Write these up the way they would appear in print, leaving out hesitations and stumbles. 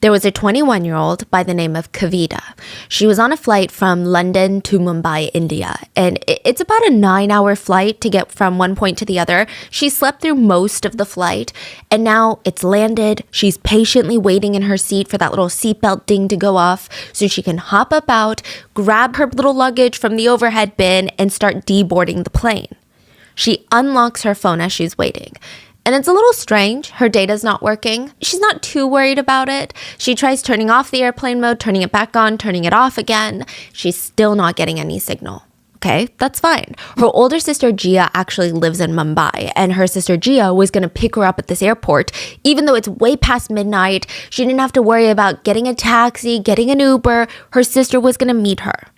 There was a 21-year-old by the name of Kavita. She was on a flight from London to Mumbai, India, and it's about a 9-hour flight to get from one point to the other. She slept through most of the flight, and now it's landed. She's patiently waiting in her seat for that little seatbelt ding to go off so she can hop up out, grab her little luggage from the overhead bin, and start deboarding the plane. She unlocks her phone as she's waiting. And it's a little strange. Her data's not working. She's not too worried about it. She tries turning off the airplane mode, turning it back on, turning it off again. She's still not getting any signal. Okay, that's fine. Her older sister Gia actually lives in Mumbai, and her sister Gia was going to pick her up at this airport. Even though it's way past midnight, she didn't have to worry about getting a taxi, getting an Uber. Her sister was going to meet her.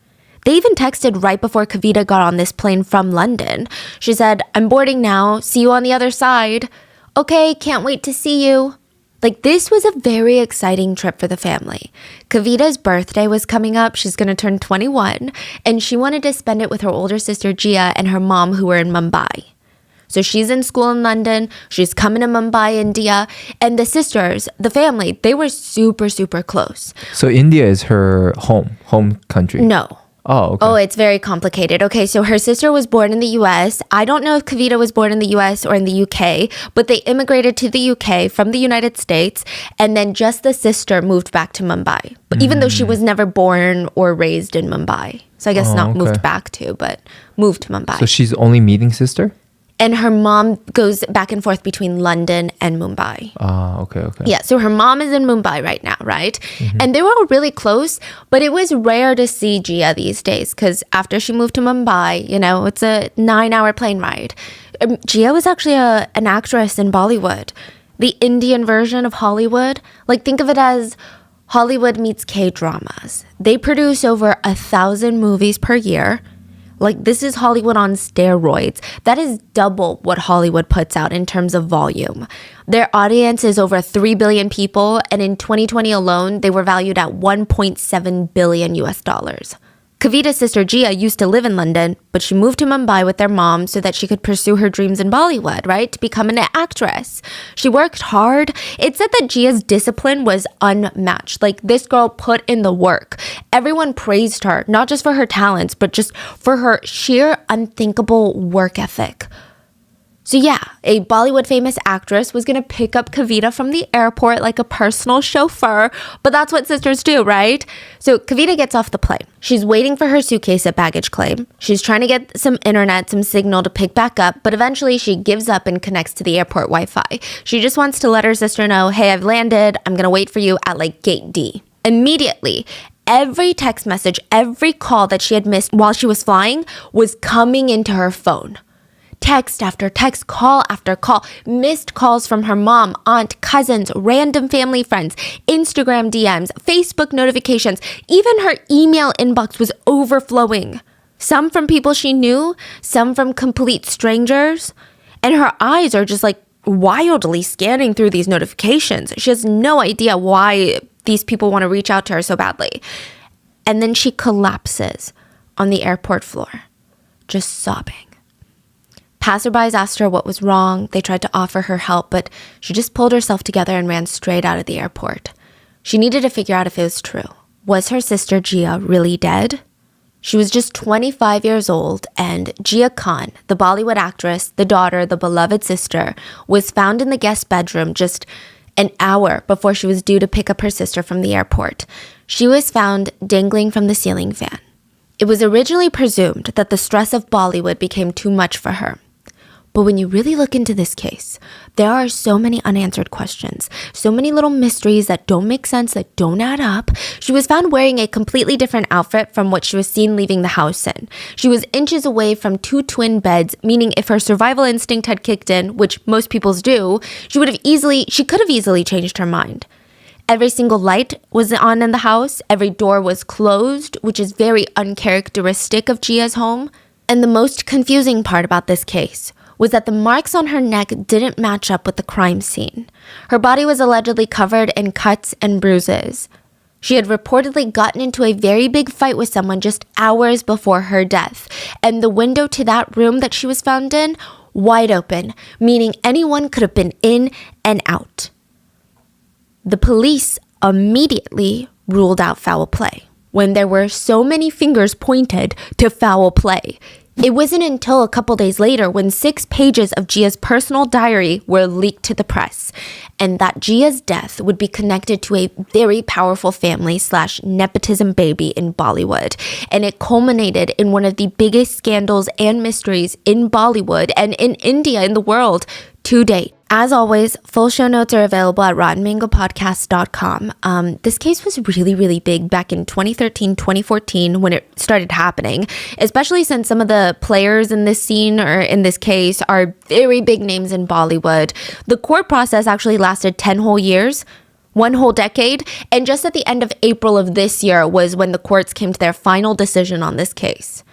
They even texted right before Kavita got on this plane from London. She said, "I'm boarding now. See you on the other side." "Okay, can't wait to see you." Like, this was a very exciting trip for the family. Kavita's birthday was coming up. She's going to turn 21, and she wanted to spend it with her older sister Gia and her mom, who were in Mumbai. So she's in school in London. She's coming to Mumbai, India. And the sisters, the family, they were super, super close. So India is her home country? No. Oh, okay. Oh, it's very complicated. Okay, so her sister was born in the US. I don't know if Kavita was born in the US or in the UK, but they immigrated to the UK from the United States, and then just the sister moved back to Mumbai. But even though she was never born or raised in Mumbai. So I guess not moved back to, but moved to Mumbai. So she's only meeting sister? And her mom goes back and forth between London and Mumbai. Okay. Yeah, so her mom is in Mumbai right now, right? And they were all really close, but it was rare to see Gia these days because after she moved to Mumbai, you know, it's a 9-hour plane ride. Gia was actually an actress in Bollywood, the Indian version of Hollywood. Like, think of it as Hollywood meets K-dramas. They produce over 1,000 movies per year. Like, this is Hollywood on steroids. That is double what Hollywood puts out in terms of volume. Their audience is over 3 billion people, and in 2020 alone, they were valued at $1.7 billion US. Kavita's sister Gia used to live in London, but she moved to Mumbai with their mom so that she could pursue her dreams in Bollywood, right? To become an actress. She worked hard. It said that Gia's discipline was unmatched. Like, this girl put in the work. Everyone praised her, not just for her talents, but just for her sheer unthinkable work ethic. So yeah, a Bollywood famous actress was going to pick up Kavita from the airport like a personal chauffeur, but that's what sisters do, right? So Kavita gets off the plane. She's waiting for her suitcase at baggage claim. She's trying to get some internet, some signal to pick back up, but eventually she gives up and connects to the airport Wi-Fi. She just wants to let her sister know, "Hey, I've landed. I'm going to wait for you at like gate D." Immediately, every text message, every call that she had missed while she was flying was coming into her phone. Text after text, call after call, missed calls from her mom, aunt, cousins, random family friends, Instagram DMs, Facebook notifications. Even her email inbox was overflowing. Some from people she knew, some from complete strangers. And her eyes are just like wildly scanning through these notifications. She has no idea why these people want to reach out to her so badly. And then she collapses on the airport floor, just sobbing. Passerbys asked her what was wrong. They tried to offer her help, but she just pulled herself together and ran straight out of the airport. She needed to figure out if it was true. Was her sister Gia really dead? She was just 25 years old, and Gia Khan, the Bollywood actress, the daughter, the beloved sister, was found in the guest bedroom just an hour before she was due to pick up her sister from the airport. She was found dangling from the ceiling fan. It was originally presumed that the stress of Bollywood became too much for her. But when you really look into this case, there are so many unanswered questions, so many little mysteries that don't make sense, that don't add up. She was found wearing a completely different outfit from what she was seen leaving the house in. She was inches away from 2 twin beds, meaning if her survival instinct had kicked in, which most people's do, she could have easily changed her mind. Every single light was on in the house. Every door was closed, which is very uncharacteristic of Gia's home. And the most confusing part about this case was that the marks on her neck didn't match up with the crime scene. Her body was allegedly covered in cuts and bruises. She had reportedly gotten into a very big fight with someone just hours before her death, and the window to that room that she was found in, wide open, meaning anyone could have been in and out. The police immediately ruled out foul play when there were so many fingers pointed to foul play. It wasn't until a couple days later when 6 pages of Gia's personal diary were leaked to the press, and that Gia's death would be connected to a very powerful family / nepotism baby in Bollywood. And it culminated in one of the biggest scandals and mysteries in Bollywood and in India, in the world, to date. As always, full show notes are available at rottenmangopodcast.com. This case was really, really big back in 2013, 2014 when it started happening, especially since some of the players in this scene or in this case are very big names in Bollywood. The court process actually lasted 10 whole years, 1 whole decade, and just at the end of April of this year was when the courts came to their final decision on this case.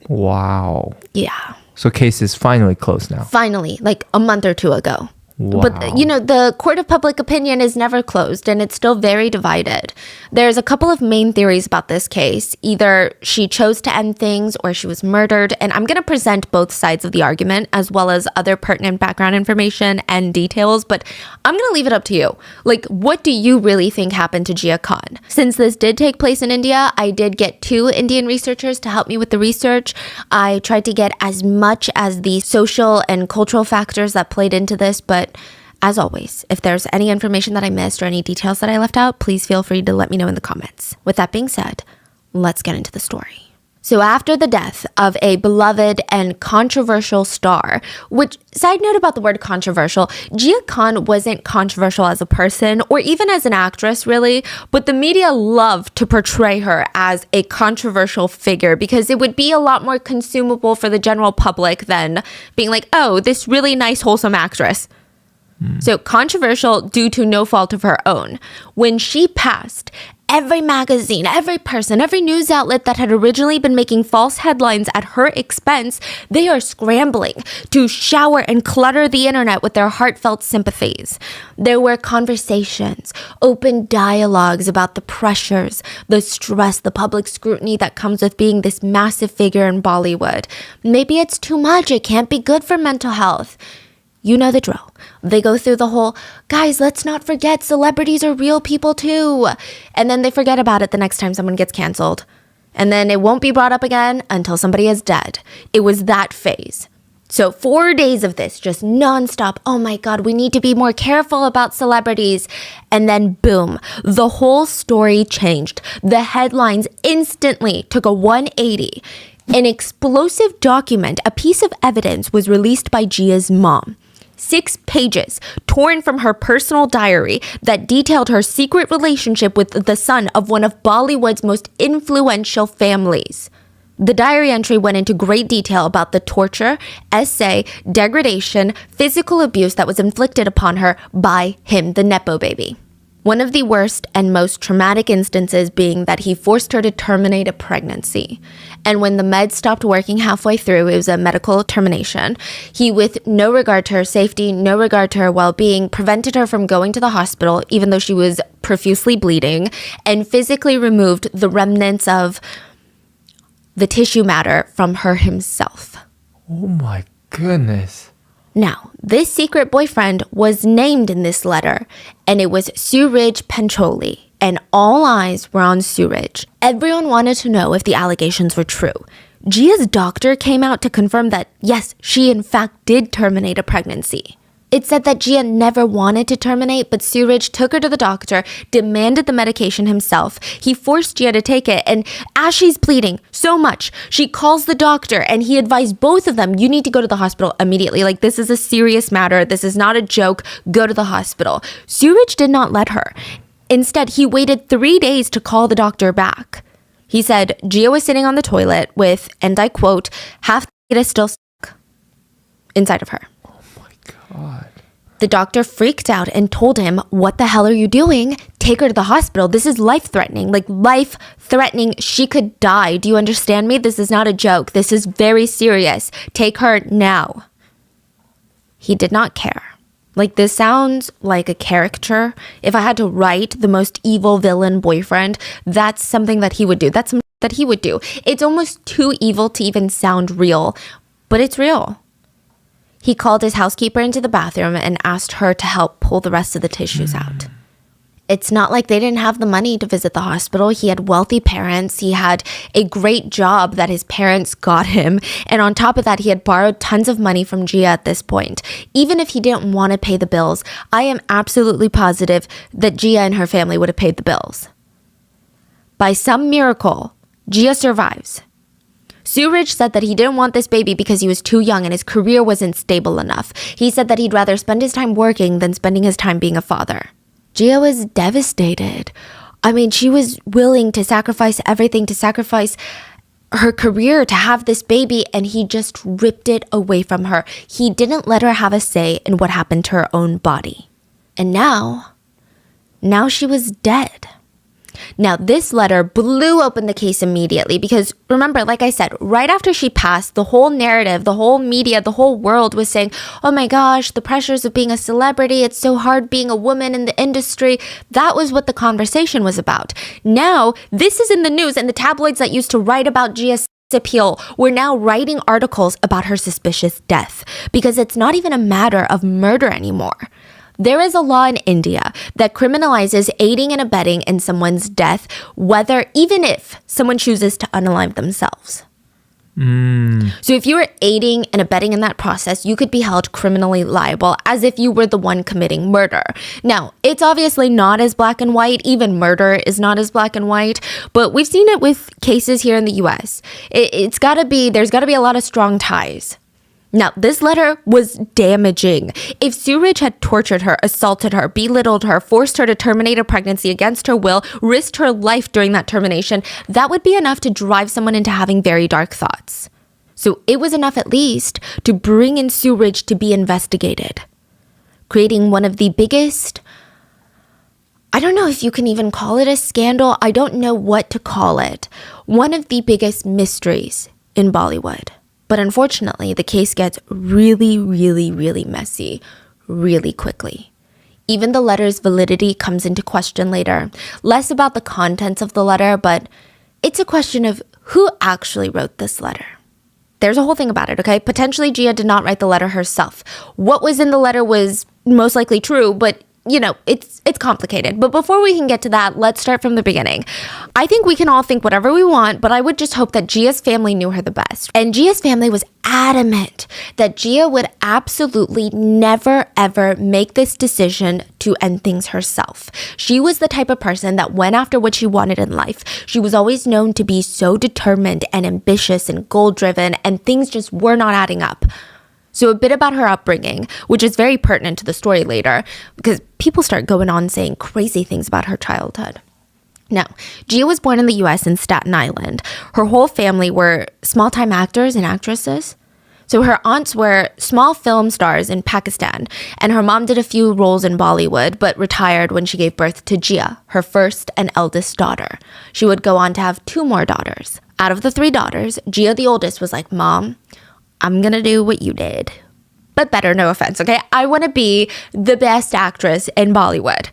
Wow. Yeah. So case is finally closed now. Finally, like a month or 2 ago. Wow. But, the court of public opinion is never closed and it's still very divided. There's a couple of main theories about this case. Either she chose to end things or she was murdered. And I'm going to present both sides of the argument as well as other pertinent background information and details. But I'm going to leave it up to you. Like, what do you really think happened to Gia Khan? Since this did take place in India, I did get 2 Indian researchers to help me with the research. I tried to get as much as the social and cultural factors that played into this, but as always, if there's any information that I missed or any details that I left out, please feel free to let me know in the comments. With that being said, let's get into the story. So after the death of a beloved and controversial star, which, side note about the word controversial, Gia Khan wasn't controversial as a person or even as an actress, really, but the media loved to portray her as a controversial figure because it would be a lot more consumable for the general public than being like, oh, this really nice, wholesome actress. So controversial due to no fault of her own. When she passed, every magazine, every person, every news outlet that had originally been making false headlines at her expense, they are scrambling to shower and clutter the internet with their heartfelt sympathies. There were conversations, open dialogues about the pressures, the stress, the public scrutiny that comes with being this massive figure in Bollywood. Maybe it's too much, it can't be good for mental health. You know the drill. They go through the whole, guys, let's not forget celebrities are real people too. And then they forget about it the next time someone gets canceled. And then it won't be brought up again until somebody is dead. It was that phase. So 4 days of this, just nonstop. Oh my God, we need to be more careful about celebrities. And then boom, the whole story changed. The headlines instantly took a 180. An explosive document, a piece of evidence, was released by Gia's mom. 6 pages torn from her personal diary that detailed her secret relationship with the son of one of Bollywood's most influential families. The diary entry went into great detail about the torture, essay, degradation, physical abuse that was inflicted upon her by him, the Nepo baby. One of the worst and most traumatic instances being that he forced her to terminate a pregnancy. And when the meds stopped working halfway through, it was a medical termination. He, with no regard to her safety, no regard to her well-being, prevented her from going to the hospital, even though she was profusely bleeding, and physically removed the remnants of the tissue matter from her himself. Oh my goodness. Now, this secret boyfriend was named in this letter, and it was Suraj Pancholi, and all eyes were on Suraj. Everyone wanted to know if the allegations were true. Gia's doctor came out to confirm that, yes, she in fact did terminate a pregnancy. It said that Gia never wanted to terminate, but Suraj took her to the doctor, demanded the medication himself. He forced Gia to take it, and as she's bleeding so much, she calls the doctor, and he advised both of them, you need to go to the hospital immediately. Like, this is a serious matter. This is not a joke. Go to the hospital. Suraj did not let her. Instead, he waited 3 days to call the doctor back. He said Gia was sitting on the toilet with, and I quote, half the fetus still stuck inside of her. God. The doctor freaked out and told him, what the hell are you doing? Take her to the hospital. This is life-threatening. Like, life-threatening. She could die. Do you understand me? This is not a joke. This is very serious. Take her now. He did not care. Like, this sounds like a caricature. If I had to write the most evil villain boyfriend, that's something that he would do. That's something that he would do. It's almost too evil to even sound real, but it's real. He called his housekeeper into the bathroom and asked her to help pull the rest of the tissues out. It's not like they didn't have the money to visit the hospital. He had wealthy parents. He had a great job that his parents got him. And on top of that, he had borrowed tons of money from Gia at this point. Even if he didn't want to pay the bills, I am absolutely positive that Gia and her family would have paid the bills. By some miracle, Gia survives. Suraj said that he didn't want this baby because he was too young and his career wasn't stable enough. He said that he'd rather spend his time working than spending his time being a father. Gia was devastated. I mean, she was willing to sacrifice everything, to sacrifice her career to have this baby, and he just ripped it away from her. He didn't let her have a say in what happened to her own body. And now she was dead. Now, this letter blew open the case immediately because, remember, like I said, right after she passed, the whole narrative, the whole media, the whole world was saying, oh my gosh, the pressures of being a celebrity, it's so hard being a woman in the industry. That was what the conversation was about. Now, this is in the news, and the tabloids that used to write about Gia's appeal were now writing articles about her suspicious death because it's not even a matter of murder anymore. There is a law in India that criminalizes aiding and abetting in someone's death, even if someone chooses to unalive themselves. So if you were aiding and abetting in that process, you could be held criminally liable as if you were the one committing murder. Now, it's obviously not as black and white. Even murder is not as black and white, but we've seen it with cases here in the US. There's gotta be a lot of strong ties. Now, this letter was damaging. If Suraj had tortured her, assaulted her, belittled her, forced her to terminate a pregnancy against her will, risked her life during that termination, that would be enough to drive someone into having very dark thoughts. So it was enough at least to bring in Suraj to be investigated, creating one of the biggest, I don't know if you can even call it a scandal. I don't know what to call it. One of the biggest mysteries in Bollywood. But unfortunately, the case gets really, really, really messy really quickly. Even the letter's validity comes into question later. Less about the contents of the letter, but it's a question of who actually wrote this letter. There's a whole thing about it, okay? Potentially, Gia did not write the letter herself. What was in the letter was most likely true, but it's complicated. But before we can get to that, let's start from the beginning. I think we can all think whatever we want, but I would just hope that Gia's family knew her the best. And Gia's family was adamant that Gia would absolutely never, ever make this decision to end things herself. She was the type of person that went after what she wanted in life. She was always known to be so determined and ambitious and goal-driven, and things just were not adding up. So a bit about her upbringing, which is very pertinent to the story later, because people start going on saying crazy things about her childhood. Now, Gia was born in the US in Staten Island. Her whole family were small-time actors and actresses. So her aunts were small film stars in Pakistan, and her mom did a few roles in Bollywood, but retired when she gave birth to Gia, her first and eldest daughter. She would go on to have 2 more daughters. Out of the 3 daughters, Gia, the oldest, was like, Mom, I'm gonna do what you did, but better, no offense, okay? I want to be the best actress in Bollywood.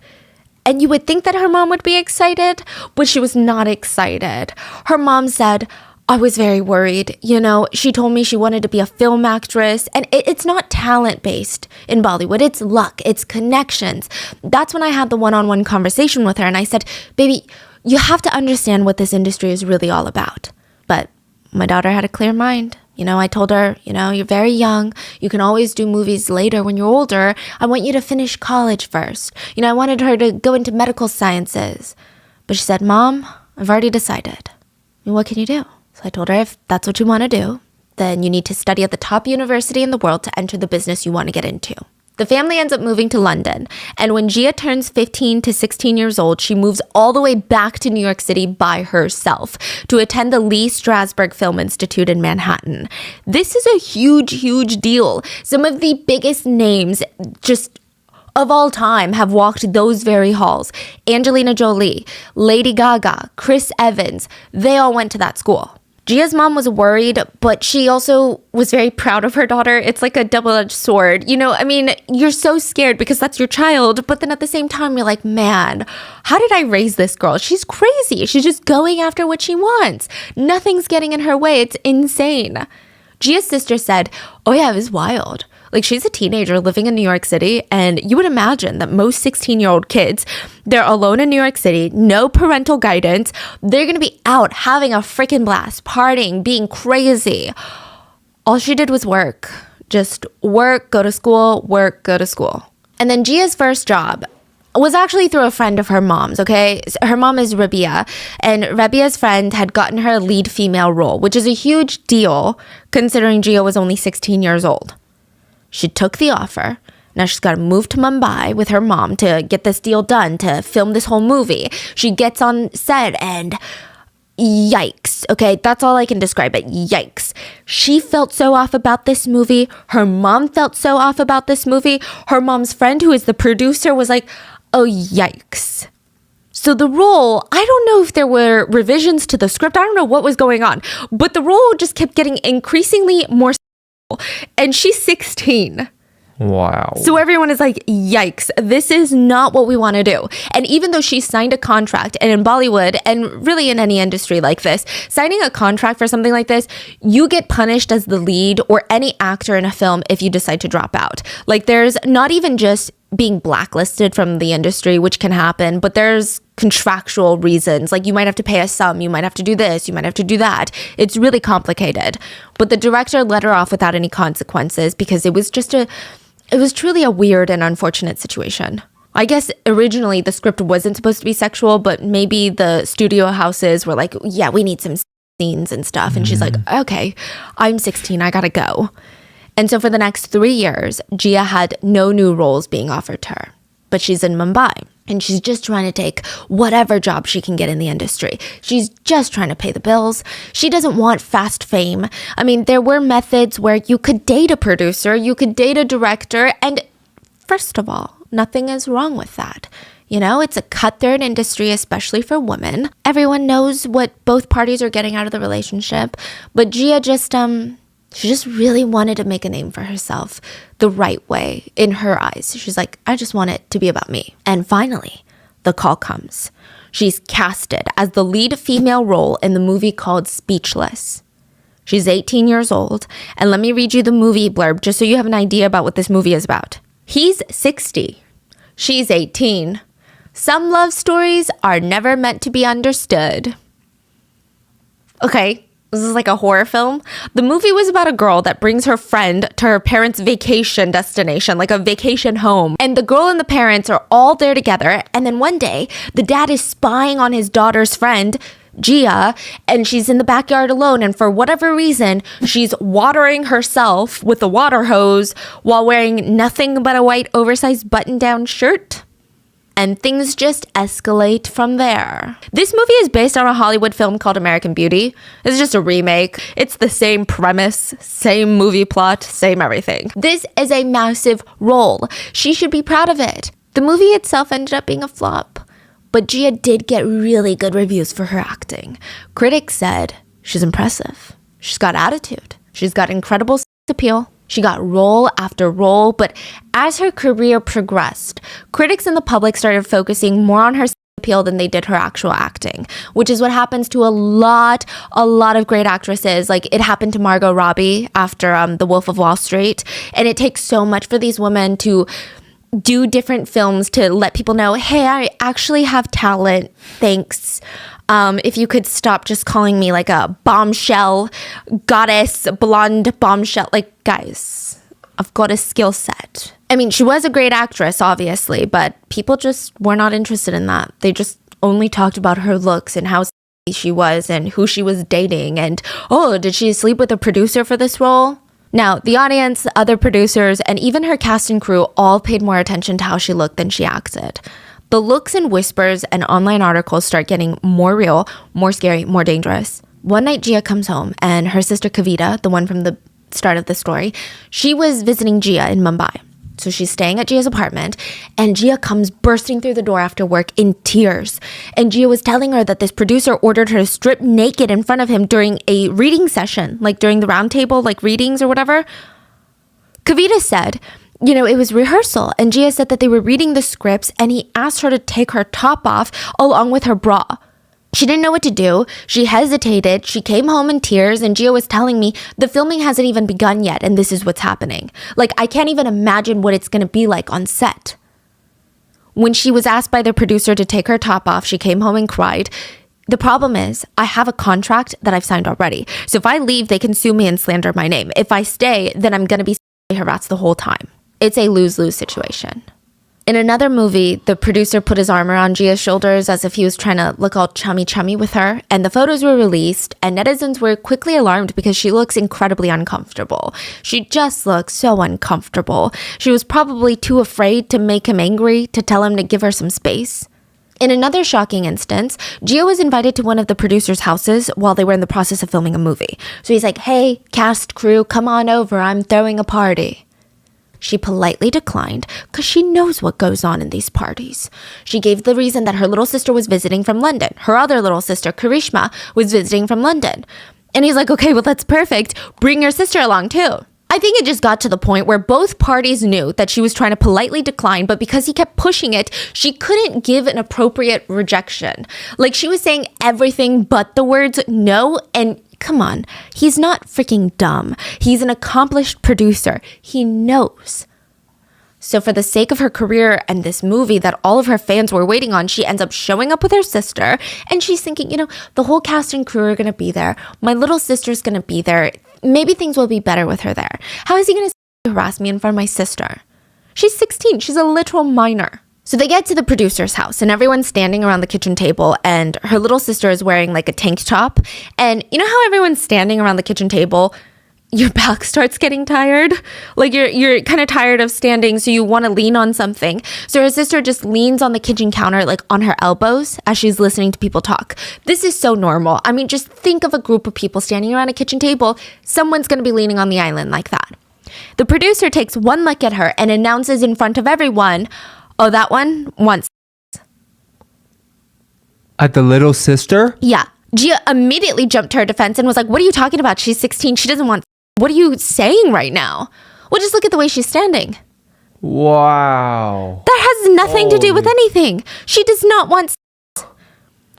And you would think that her mom would be excited, but she was not excited. Her mom said, I was very worried. She told me she wanted to be a film actress, and it's not talent-based in Bollywood. It's luck, it's connections. That's when I had the one-on-one conversation with her, and I said, baby, you have to understand what this industry is really all about. But my daughter had a clear mind. I told her, you're very young. You can always do movies later when you're older. I want you to finish college first. I wanted her to go into medical sciences. But she said, Mom, I've already decided. What can you do? So I told her, if that's what you want to do, then you need to study at the top university in the world to enter the business you want to get into. The family ends up moving to London, and when Gia turns 15 to 16 years old, she moves all the way back to New York City by herself to attend the Lee Strasberg Film Institute in Manhattan. This is a huge, huge deal. Some of the biggest names just of all time have walked those very halls. Angelina Jolie, Lady Gaga, Chris Evans, they all went to that school. Gia's mom was worried, but she also was very proud of her daughter. It's like a double-edged sword. You're so scared because that's your child, but then at the same time, you're like, man, how did I raise this girl? She's crazy. She's just going after what she wants. Nothing's getting in her way. It's insane. Gia's sister said, oh yeah, it was wild. Like, she's a teenager living in New York City, and you would imagine that most 16-year-old kids, they're alone in New York City, no parental guidance. They're gonna be out having a freaking blast, partying, being crazy. All she did was work. Just work, go to school, work, go to school. And then Gia's first job was actually through a friend of her mom's, okay? Her mom is Rabia, and Rabia's friend had gotten her a lead female role, which is a huge deal considering Gia was only 16 years old. She took the offer. Now she's got to move to Mumbai with her mom to get this deal done, to film this whole movie. She gets on set and yikes, okay? That's all I can describe it. Yikes. She felt so off about this movie. Her mom felt so off about this movie. Her mom's friend, who is the producer, was like, oh, yikes. So the role, I don't know if there were revisions to the script. I don't know what was going on, but the role just kept getting increasingly more, and she's 16. Wow. So everyone is like, yikes, this is not what we want to do. And even though she signed a contract, and in Bollywood, and really in any industry like this, signing a contract for something like this, you get punished as the lead or any actor in a film if you decide to drop out. Like, there's not even just being blacklisted from the industry, which can happen, but there's contractual reasons. Like, you might have to pay a sum, you might have to do this, you might have to do that. It's really complicated. But the director let her off without any consequences because it was truly a weird and unfortunate situation. I guess originally the script wasn't supposed to be sexual, but maybe the studio houses were like, yeah, we need some scenes and stuff. And she's like, okay, I'm 16, I gotta go. And so for the next 3 years, Gia had no new roles being offered to her. But she's in Mumbai, and she's just trying to take whatever job she can get in the industry. She's just trying to pay the bills. She doesn't want fast fame. I mean, there were methods where you could date a producer, you could date a director, and first of all, nothing is wrong with that. You know, it's a cut-throat industry, especially for women. Everyone knows what both parties are getting out of the relationship, but Gia she just really wanted to make a name for herself the right way in her eyes. She's like, I just want it to be about me. And finally, the call comes. She's casted as the lead female role in the movie called Speechless. She's 18 years old. And let me read you the movie blurb just so you have an idea about what this movie is about. He's 60. She's 18. Some love stories are never meant to be understood. Okay. This is like a horror film. The movie was about a girl that brings her friend to her parents' vacation destination, like a vacation home. And the girl and the parents are all there together. And then one day, the dad is spying on his daughter's friend, Gia, and she's in the backyard alone. And for whatever reason, she's watering herself with a water hose while wearing nothing but a white oversized button-down shirt. And things just escalate from there. This movie is based on a Hollywood film called American Beauty. It's just a remake. It's the same premise, same movie plot, same everything. This is a massive role. She should be proud of it. The movie itself ended up being a flop, but Gia did get really good reviews for her acting. Critics said she's impressive. She's got attitude. She's got incredible appeal. She got role after role, but as her career progressed, critics and the public started focusing more on her appeal than they did her actual acting, which is what happens to a lot of great actresses. Like, it happened to Margot Robbie after The Wolf of Wall Street, and it takes so much for these women to do different films to let people know, hey, I actually have talent, thanks. If you could stop just calling me like a bombshell goddess, blonde bombshell. Like, guys, I've got a skill set. I mean, she was a great actress, obviously, but people just were not interested in that. They just only talked about her looks and how she was and who she was dating. And, oh, did she sleep with a producer for this role? Now, the audience, other producers, and even her cast and crew all paid more attention to how she looked than she acted. The looks and whispers and online articles start getting more real, more scary, more dangerous. One night, Gia comes home, and her sister Kavita, the one from the start of the story, she was visiting Gia in Mumbai. So she's staying at Gia's apartment, and Gia comes bursting through the door after work in tears. And Gia was telling her that this producer ordered her to strip naked in front of him during a reading session, like during the round table, like readings or whatever. Kavita said, you know, it was rehearsal, and Gia said that they were reading the scripts, and he asked her to take her top off along with her bra. She didn't know what to do. She hesitated. She came home in tears, and Gia was telling me the filming hasn't even begun yet, and this is what's happening. Like, I can't even imagine what it's going to be like on set. When she was asked by the producer to take her top off, she came home and cried. The problem is, I have a contract that I've signed already. So if I leave, they can sue me and slander my name. If I stay, then I'm going to be harassed the whole time. It's a lose-lose situation. In another movie, the producer put his arm around Gia's shoulders as if he was trying to look all chummy with her, and the photos were released, and netizens were quickly alarmed because she looks incredibly uncomfortable. She just looks so uncomfortable. She was probably too afraid to make him angry, to tell him to give her some space. In another shocking instance, Gia was invited to one of the producer's houses while they were in the process of filming a movie. So he's like, "Hey, cast crew, come on over, I'm throwing a party." She politely declined because she knows what goes on in these parties. She gave the reason that her little sister was visiting from London. Her other little sister, Karishma, was visiting from London. And he's like, "Okay, well, that's perfect. Bring your sister along too." I think it just got to the point where both parties knew that she was trying to politely decline, but because he kept pushing it, she couldn't give an appropriate rejection. Like, she was saying everything but the words no, and come on, he's not freaking dumb. He's an accomplished producer. He knows. So for the sake of her career and this movie that all of her fans were waiting on, she ends up showing up with her sister, and she's thinking, the whole cast and crew are going to be there. My little sister's going to be there. Maybe things will be better with her there. How is he going to harass me in front of my sister? She's 16. She's a literal minor. So they get to the producer's house, and everyone's standing around the kitchen table, and her little sister is wearing like a tank top. And you know how everyone's standing around the kitchen table? Your back starts getting tired. Like you're kind of tired of standing, so you want to lean on something. So her sister just leans on the kitchen counter, like on her elbows, as she's listening to people talk. This is so normal. I mean, just think of a group of people standing around a kitchen table. Someone's going to be leaning on the island like that. The producer takes one look at her and announces in front of everyone, "Oh, that one wants." At the little sister? Yeah. Gia immediately jumped to her defense and was like, "What are you talking about? She's 16. She doesn't want. What are you saying right now? Well, just look at the way she's standing." Wow. That has nothing to do with anything. She does not want.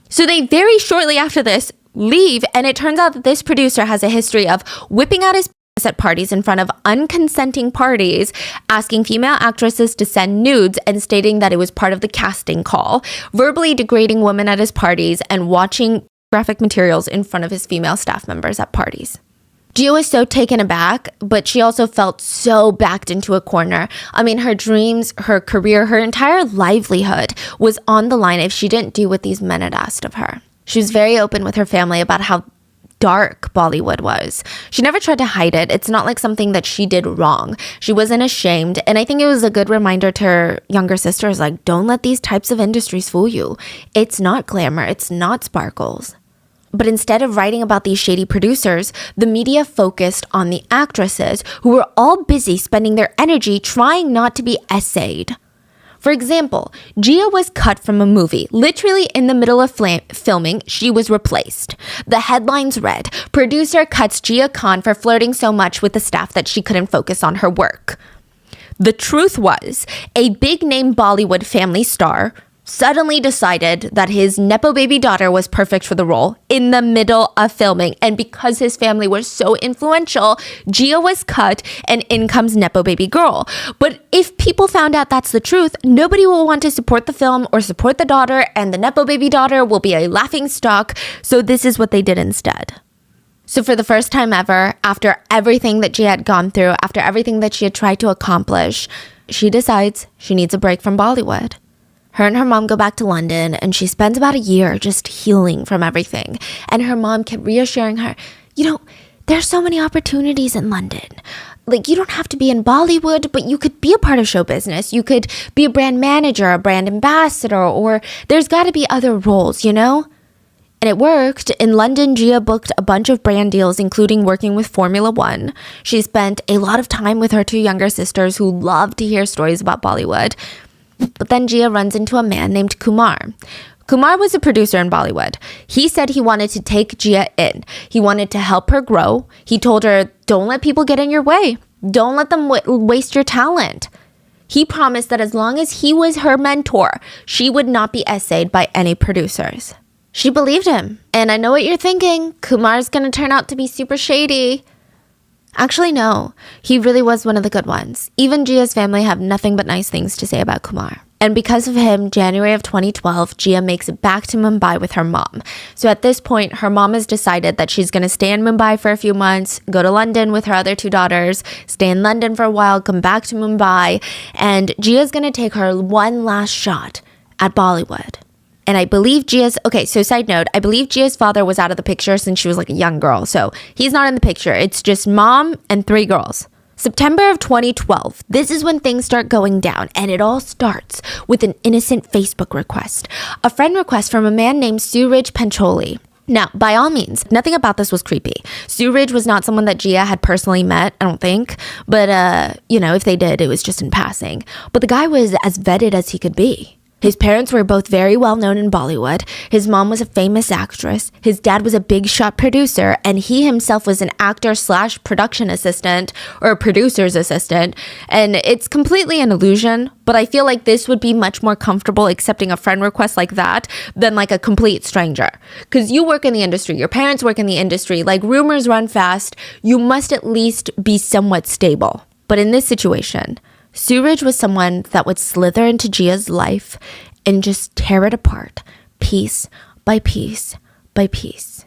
So they very shortly after this leave, and it turns out that this producer has a history of whipping out his at parties in front of unconsenting parties, asking female actresses to send nudes and stating that it was part of the casting call, verbally degrading women at his parties, and watching graphic materials in front of his female staff members at parties. Gia was so taken aback, but she also felt so backed into a corner. I mean, her dreams, her career, her entire livelihood was on the line if she didn't do what these men had asked of her. She was very open with her family about how dark Bollywood was. She never tried to hide it. It's not like something that she did wrong. She wasn't ashamed. And I think it was a good reminder to her younger sisters, like, don't let these types of industries fool you. It's not glamour. It's not sparkles. But instead of writing about these shady producers, the media focused on the actresses who were all busy spending their energy trying not to be essayed. For example, Gia was cut from a movie. Literally in the middle of filming, she was replaced. The headlines read, "Producer cuts Gia Khan for flirting so much with the staff that she couldn't focus on her work." The truth was, a big-name Bollywood family star suddenly decided that his Nepo baby daughter was perfect for the role in the middle of filming. And because his family was so influential, Gia was cut and in comes Nepo baby girl. But if people found out that's the truth, nobody will want to support the film or support the daughter, and the Nepo baby daughter will be a laughing stock. So this is what they did instead. So for the first time ever, after everything that Gia had gone through, after everything that she had tried to accomplish, she decides she needs a break from Bollywood. Her and her mom go back to London, and she spends about a year just healing from everything. And her mom kept reassuring her, there's so many opportunities in London. Like, you don't have to be in Bollywood, but you could be a part of show business. You could be a brand manager, a brand ambassador, or there's got to be other roles, And it worked. In London, Gia booked a bunch of brand deals, including working with Formula One. She spent a lot of time with her two younger sisters who loved to hear stories about Bollywood. But then Gia runs into a man named Kumar. Kumar was a producer in Bollywood. He said he wanted to take Gia in. He wanted to help her grow. He told her, don't let people get in your way. Don't let them waste your talent. He promised that as long as he was her mentor, she would not be essayed by any producers. She believed him. And I know what you're thinking. Kumar's gonna turn out to be super shady. Actually, no. He really was one of the good ones. Even Gia's family have nothing but nice things to say about Kumar. And because of him, January of 2012, Gia makes it back to Mumbai with her mom. So at this point, her mom has decided that she's going to stay in Mumbai for a few months, go to London with her other two daughters, stay in London for a while, come back to Mumbai, and Gia's going to take her one last shot at Bollywood. And I believe side note, I believe Gia's father was out of the picture since she was like a young girl. So he's not in the picture. It's just mom and three girls. September of 2012, this is when things start going down, and it all starts with an innocent Facebook request. A friend request from a man named Suraj Pancholi. Now, by all means, nothing about this was creepy. Suraj was not someone that Gia had personally met, I don't think. But, if they did, it was just in passing. But the guy was as vetted as he could be. His parents were both very well known in Bollywood. His mom was a famous actress. His dad was a big shot producer, and he himself was an actor/production assistant or a producer's assistant. And it's completely an illusion, but I feel like this would be much more comfortable accepting a friend request like that than like a complete stranger. Because you work in the industry, your parents work in the industry, like rumors run fast. You must at least be somewhat stable. But in this situation, Suraj was someone that would slither into Gia's life and just tear it apart, piece by piece by piece.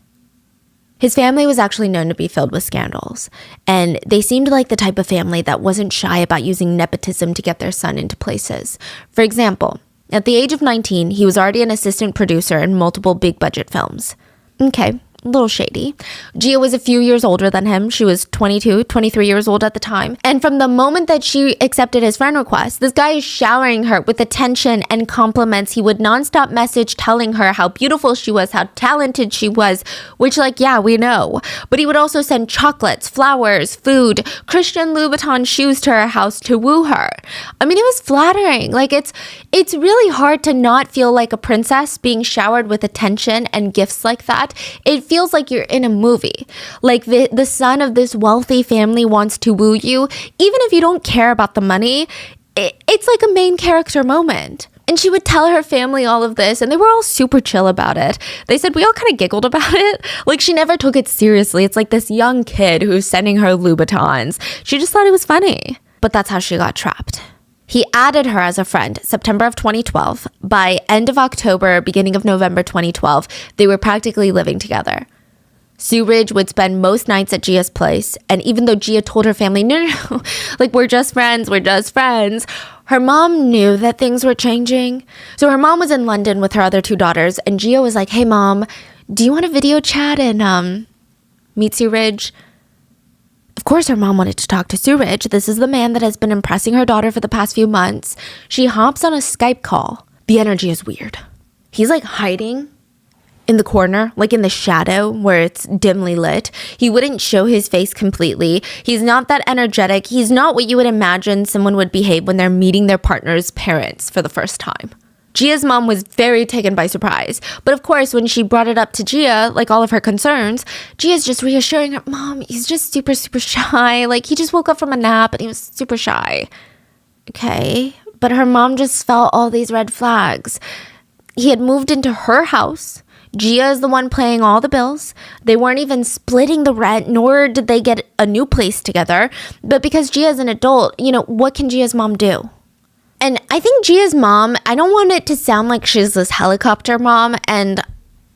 His family was actually known to be filled with scandals, and they seemed like the type of family that wasn't shy about using nepotism to get their son into places. For example, at the age of 19, he was already an assistant producer in multiple big-budget films. Okay, a little shady. Gia was a few years older than him. She was 22, 23 years old at the time. And from the moment that she accepted his friend request, this guy is showering her with attention and compliments. He would nonstop message telling her how beautiful she was, how talented she was, which we know. But he would also send chocolates, flowers, food, Christian Louboutin shoes to her house to woo her. I mean, it was flattering. It's really hard to not feel like a princess being showered with attention and gifts like that. It feels like you're in a movie. Like the son of this wealthy family wants to woo you. Even if you don't care about the money, it's like a main character moment. And she would tell her family all of this, and they were all super chill about it. They said we all kind of giggled about it. Like, she never took it seriously. It's like this young kid who's sending her Louboutins. She just thought it was funny. But that's how she got trapped. He added her as a friend, September of 2012. By end of October, beginning of November 2012, they were practically living together. Suraj would spend most nights at Gia's place, and even though Gia told her family, no, we're just friends, her mom knew that things were changing. So her mom was in London with her other two daughters, and Gia was like, hey mom, do you want a video chat and meet Suraj? Of course, her mom wanted to talk to Suraj. This is the man that has been impressing her daughter for the past few months. She hops on a Skype call. The energy is weird. He's hiding in the corner, in the shadow where it's dimly lit. He wouldn't show his face completely. He's not that energetic. He's not what you would imagine someone would behave when they're meeting their partner's parents for the first time. Gia's mom was very taken by surprise. But of course, when she brought it up to Gia, all of her concerns, Gia's just reassuring her, Mom, he's just super, super shy. He just woke up from a nap and he was super shy. Okay. But her mom just felt all these red flags. He had moved into her house. Gia is the one paying all the bills. They weren't even splitting the rent, nor did they get a new place together. But because Gia is an adult, what can Gia's mom do? And I think Gia's mom, I don't want it to sound like she's this helicopter mom. And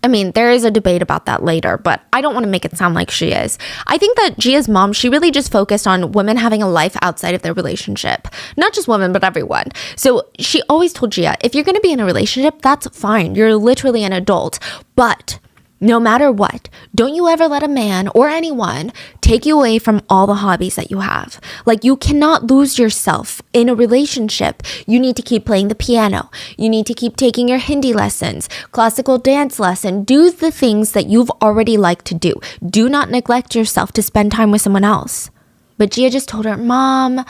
I mean, there is a debate about that later, but I don't want to make it sound like she is. I think that Gia's mom, she really just focused on women having a life outside of their relationship. Not just women, but everyone. So she always told Gia, if you're going to be in a relationship, that's fine. You're literally an adult. But no matter what, don't you ever let a man or anyone take you away from all the hobbies that you have. You cannot lose yourself in a relationship. You need to keep playing the piano. You need to keep taking your Hindi lessons, classical dance lesson. Do the things that you've already liked to do. Do not neglect yourself to spend time with someone else. But Gia just told her, Mom,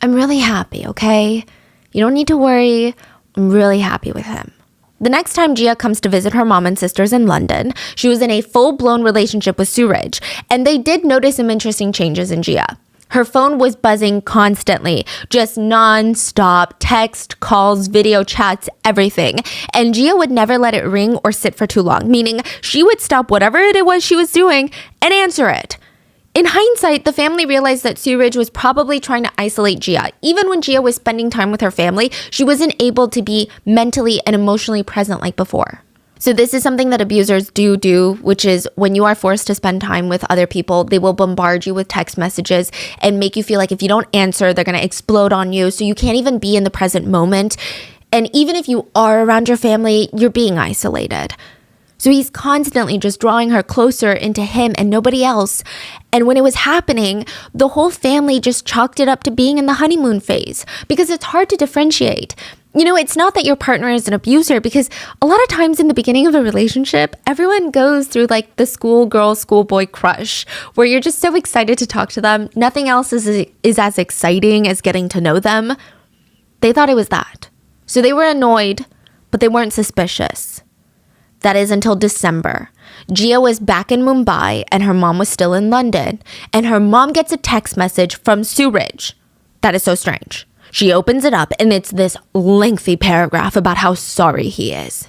I'm really happy, okay? You don't need to worry. I'm really happy with him. The next time Gia comes to visit her mom and sisters in London, she was in a full-blown relationship with Suraj, and they did notice some interesting changes in Gia. Her phone was buzzing constantly, just non-stop text, calls, video chats, everything. And Gia would never let it ring or sit for too long, meaning she would stop whatever it was she was doing and answer it. In hindsight, the family realized that Suraj was probably trying to isolate Gia. Even when Gia was spending time with her family, she wasn't able to be mentally and emotionally present like before. So this is something that abusers do, which is when you are forced to spend time with other people, they will bombard you with text messages and make you feel like if you don't answer, they're going to explode on you. So you can't even be in the present moment. And even if you are around your family, you're being isolated. So he's constantly just drawing her closer into him and nobody else. And when it was happening, the whole family just chalked it up to being in the honeymoon phase because it's hard to differentiate. You know, it's not that your partner is an abuser because a lot of times in the beginning of a relationship, everyone goes through like the schoolgirl, schoolboy crush where you're just so excited to talk to them. Nothing else is as exciting as getting to know them. They thought it was that. So they were annoyed, but they weren't suspicious. That is until December. Gia was back in Mumbai and her mom was still in London. And her mom gets a text message from Suraj. That is so strange. She opens it up and it's this lengthy paragraph about how sorry he is.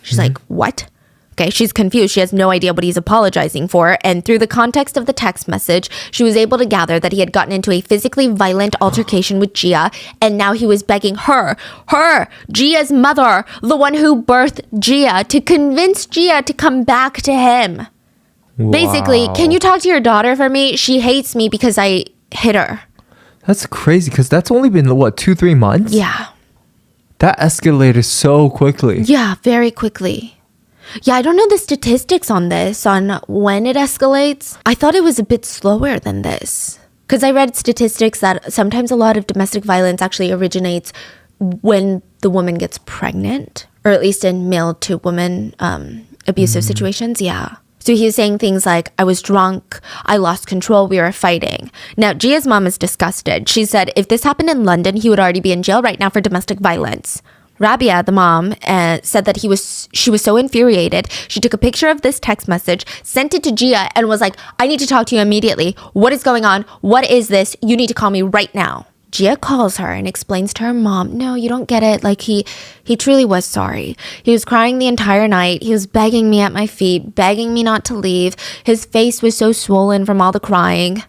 She's like, what? Okay, she's confused. She has no idea what he's apologizing for. And through the context of the text message, she was able to gather that he had gotten into a physically violent altercation with Gia. And now he was begging her, Gia's mother, the one who birthed Gia, to convince Gia to come back to him. Wow. Basically, can you talk to your daughter for me? She hates me because I hit her. That's crazy because that's only been, 2-3 months? Yeah. That escalated so quickly. Yeah, very quickly. Yeah, I don't know the statistics on this, on when it escalates. I thought it was a bit slower than this. Because I read statistics that sometimes a lot of domestic violence actually originates when the woman gets pregnant, or at least in male to woman abusive situations. Yeah. So he was saying things like, I was drunk, I lost control, we were fighting. Now, Gia's mom is disgusted. She said if this happened in London, he would already be in jail right now for domestic violence. Rabia, the mom, said that she was so infuriated. She took a picture of this text message, sent it to Gia, and was like, I need to talk to you immediately. What is going on? What is this? You need to call me right now. Gia calls her and explains to her mom, no, you don't get it. Like he truly was sorry. He was crying the entire night. He was begging me at my feet, begging me not to leave. His face was so swollen from all the crying.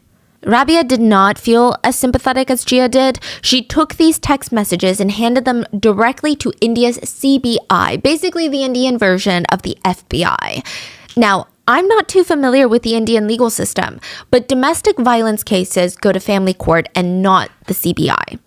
Rabia did not feel as sympathetic as Gia did. She took these text messages and handed them directly to India's CBI, basically the Indian version of the FBI. Now, I'm not too familiar with the Indian legal system, but domestic violence cases go to family court and not the CBI.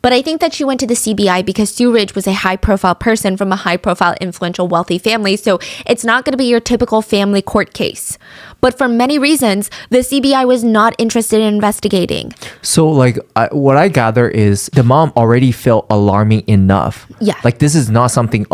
But I think that she went to the CBI because Suraj was a high-profile person from a high-profile, influential, wealthy family, so it's not going to be your typical family court case. But for many reasons, the CBI was not interested in investigating. So, what I gather is the mom already felt alarming enough. Yeah. Like, this is not something,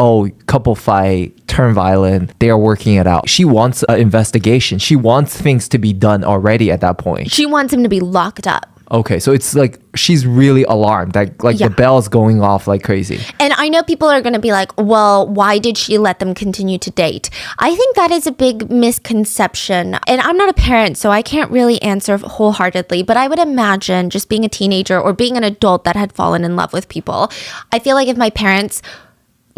couple fight, turn violent, they are working it out. She wants an investigation. She wants things to be done already at that point. She wants him to be locked up. Okay, so it's like she's really alarmed. The bell's going off like crazy. And I know people are going to be like, well, why did she let them continue to date? I think that is a big misconception. And I'm not a parent, so I can't really answer wholeheartedly. But I would imagine just being a teenager or being an adult that had fallen in love with people, I feel like if my parents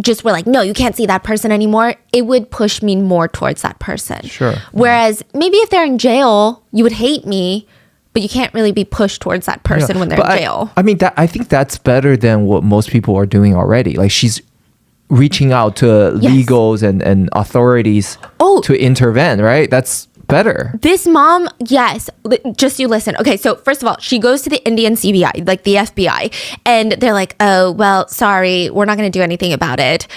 just were like, no, you can't see that person anymore, it would push me more towards that person. Sure. Whereas maybe if they're in jail, you would hate me, but you can't really be pushed towards that person when they're in jail. I think that's better than what most people are doing already. Like she's reaching out to legals and authorities to intervene, right? That's better. This mom, yes, just you listen. Okay, so first of all, she goes to the Indian CBI, like the FBI, and they're like, oh, well, sorry, we're not going to do anything about it.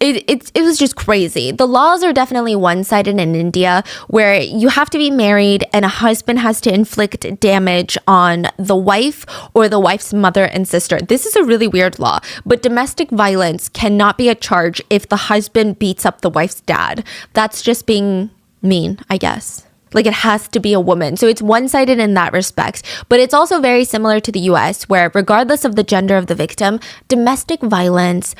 It was just crazy. The laws are definitely one-sided in India where you have to be married and a husband has to inflict damage on the wife or the wife's mother and sister. This is a really weird law, but domestic violence cannot be a charge if the husband beats up the wife's dad. That's just being mean, I guess. Like it has to be a woman. So it's one-sided in that respect. But it's also very similar to the US where regardless of the gender of the victim, domestic violence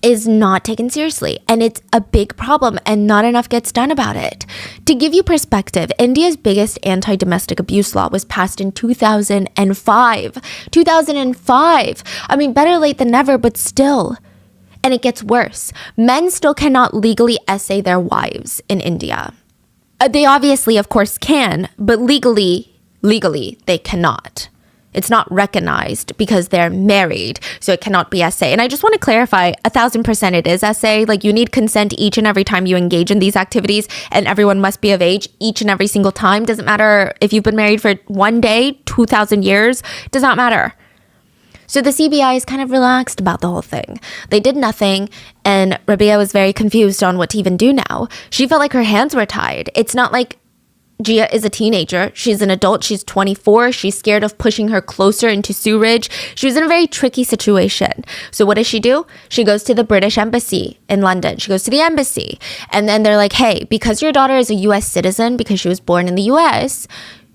is not taken seriously, and it's a big problem, and not enough gets done about it. To give you perspective, India's biggest anti-domestic abuse law was passed in 2005. 2005. I mean, better late than never, but still. And it gets worse. Men still cannot legally essay their wives in India. They obviously, of course, can, but legally, they cannot. It's not recognized because they're married, so it cannot be essay. And I just want to clarify, 1,000% it is essay. Like, you need consent each and every time you engage in these activities, and everyone must be of age each and every single time. Doesn't matter if you've been married for 1 day, 2,000 years, does not matter. So the CBI is kind of relaxed about the whole thing. They did nothing, and Rabia was very confused on what to even do now. She felt like her hands were tied. It's not like Jia is a teenager. She's an adult. She's 24. She's scared of pushing her closer into Suraj. She was in a very tricky situation. So what does she do? She goes to the British embassy in London. She goes to the embassy. And then they're like, hey, because your daughter is a US citizen, because she was born in the US,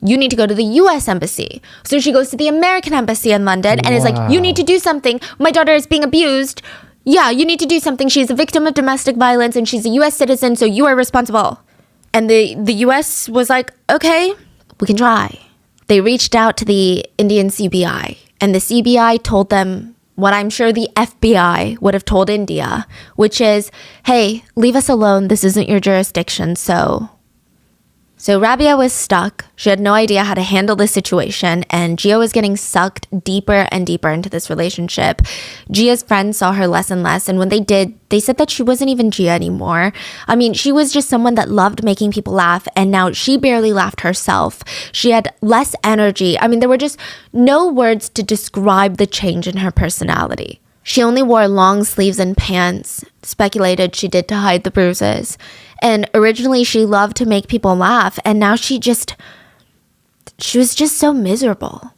you need to go to the US embassy. So she goes to the American embassy in London and is like, you need to do something. My daughter is being abused. Yeah, you need to do something. She's a victim of domestic violence and she's a US citizen, so you are responsible. And the US was like, okay, we can try. They reached out to the Indian CBI, and the CBI told them what I'm sure the FBI would have told India, which is, hey, leave us alone. This isn't your jurisdiction. So Rabia was stuck. She had no idea how to handle this situation, and Gia was getting sucked deeper and deeper into this relationship. Gia's friends saw her less and less, and when they did, they said that she wasn't even Gia anymore. I mean, she was just someone that loved making people laugh, and now she barely laughed herself. She had less energy. I mean, there were just no words to describe the change in her personality. She only wore long sleeves and pants, speculated she did to hide the bruises. And originally she loved to make people laugh, and now she was just so miserable.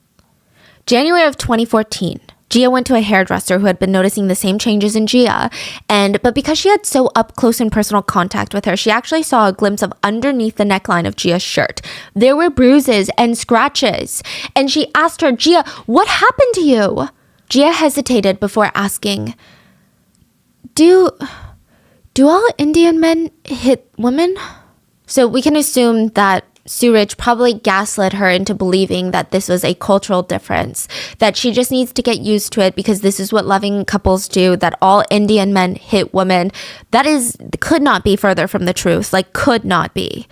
January of 2014, Gia went to a hairdresser who had been noticing the same changes in Gia, but because she had so up close and personal contact with her, she actually saw a glimpse of underneath the neckline of Gia's shirt. There were bruises and scratches, and she asked her, Gia, what happened to you? Gia hesitated before asking, Do all Indian men hit women? So we can assume that Suraj probably gaslit her into believing that this was a cultural difference, that she just needs to get used to it because this is what loving couples do, that all Indian men hit women. That could not be further from the truth, could not be.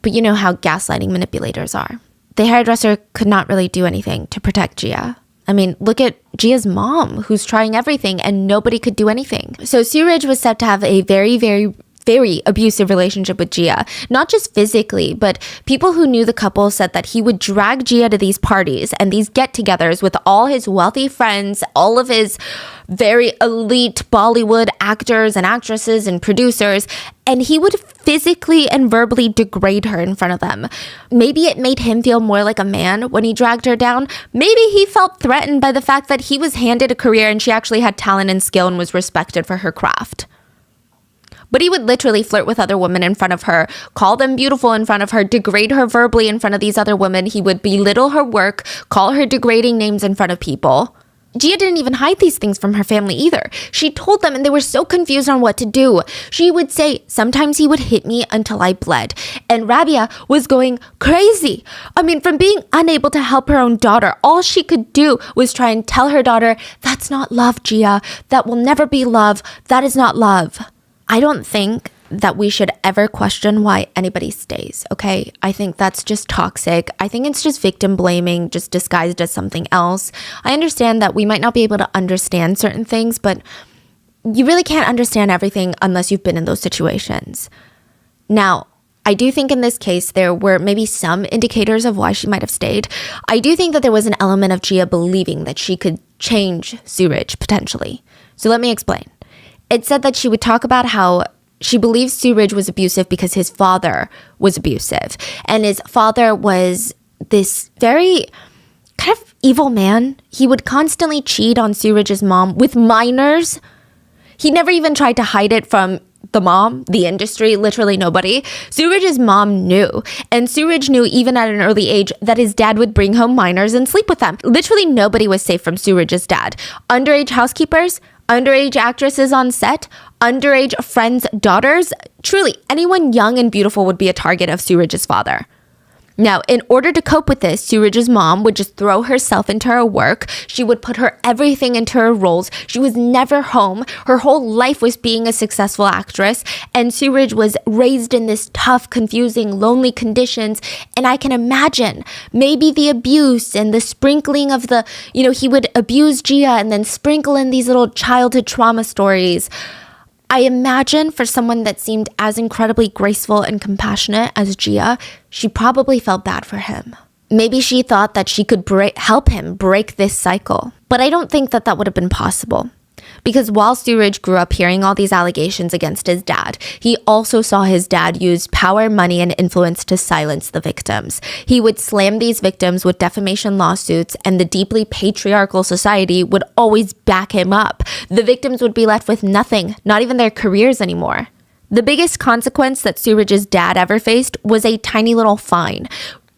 But you know how gaslighting manipulators are. The hairdresser could not really do anything to protect Gia. I mean, look at Gia's mom, who's trying everything, and nobody could do anything. So Suraj was said to have a very, very, very abusive relationship with Gia. Not just physically, but people who knew the couple said that he would drag Gia to these parties and these get-togethers with all his wealthy friends, all of his very elite Bollywood actors and actresses and producers, and he would physically and verbally degrade her in front of them. Maybe it made him feel more like a man when he dragged her down. Maybe he felt threatened by the fact that he was handed a career and she actually had talent and skill and was respected for her craft. But he would literally flirt with other women in front of her, call them beautiful in front of her, degrade her verbally in front of these other women. He would belittle her work, call her degrading names in front of people. Gia didn't even hide these things from her family either. She told them and they were so confused on what to do. She would say, sometimes he would hit me until I bled. And Rabia was going crazy. I mean, from being unable to help her own daughter, all she could do was try and tell her daughter, that's not love, Gia. That will never be love. That is not love. I don't think that we should ever question why anybody stays, okay? I think that's just toxic. I think it's just victim blaming, just disguised as something else. I understand that we might not be able to understand certain things, but you really can't understand everything unless you've been in those situations. Now, I do think in this case, there were maybe some indicators of why she might have stayed. I do think that there was an element of Gia believing that she could change Suraj potentially. So let me explain. It said that she would talk about how she believes Suraj was abusive because his father was abusive. And his father was this very kind of evil man. He would constantly cheat on Suraj's mom with minors. He never even tried to hide it from the mom, the industry, literally nobody. Suraj's mom knew. And Suraj knew even at an early age that his dad would bring home minors and sleep with them. Literally nobody was safe from Suraj's dad. Underage housekeepers, underage actresses on set, underage friends' daughters. Truly, anyone young and beautiful would be a target of Suraj's father. Now, in order to cope with this, Suraj's mom would just throw herself into her work. She would put her everything into her roles. She was never home. Her whole life was being a successful actress. And Suraj was raised in this tough, confusing, lonely conditions. And I can imagine maybe the abuse and the sprinkling of the, he would abuse Gia and then sprinkle in these little childhood trauma stories. I imagine for someone that seemed as incredibly graceful and compassionate as Gia, she probably felt bad for him. Maybe she thought that she could help him break this cycle. But I don't think that would have been possible. Because while Suraj grew up hearing all these allegations against his dad, he also saw his dad use power, money, and influence to silence the victims. He would slam these victims with defamation lawsuits, and the deeply patriarchal society would always back him up. The victims would be left with nothing, not even their careers anymore. The biggest consequence that Suraj's dad ever faced was a tiny little fine.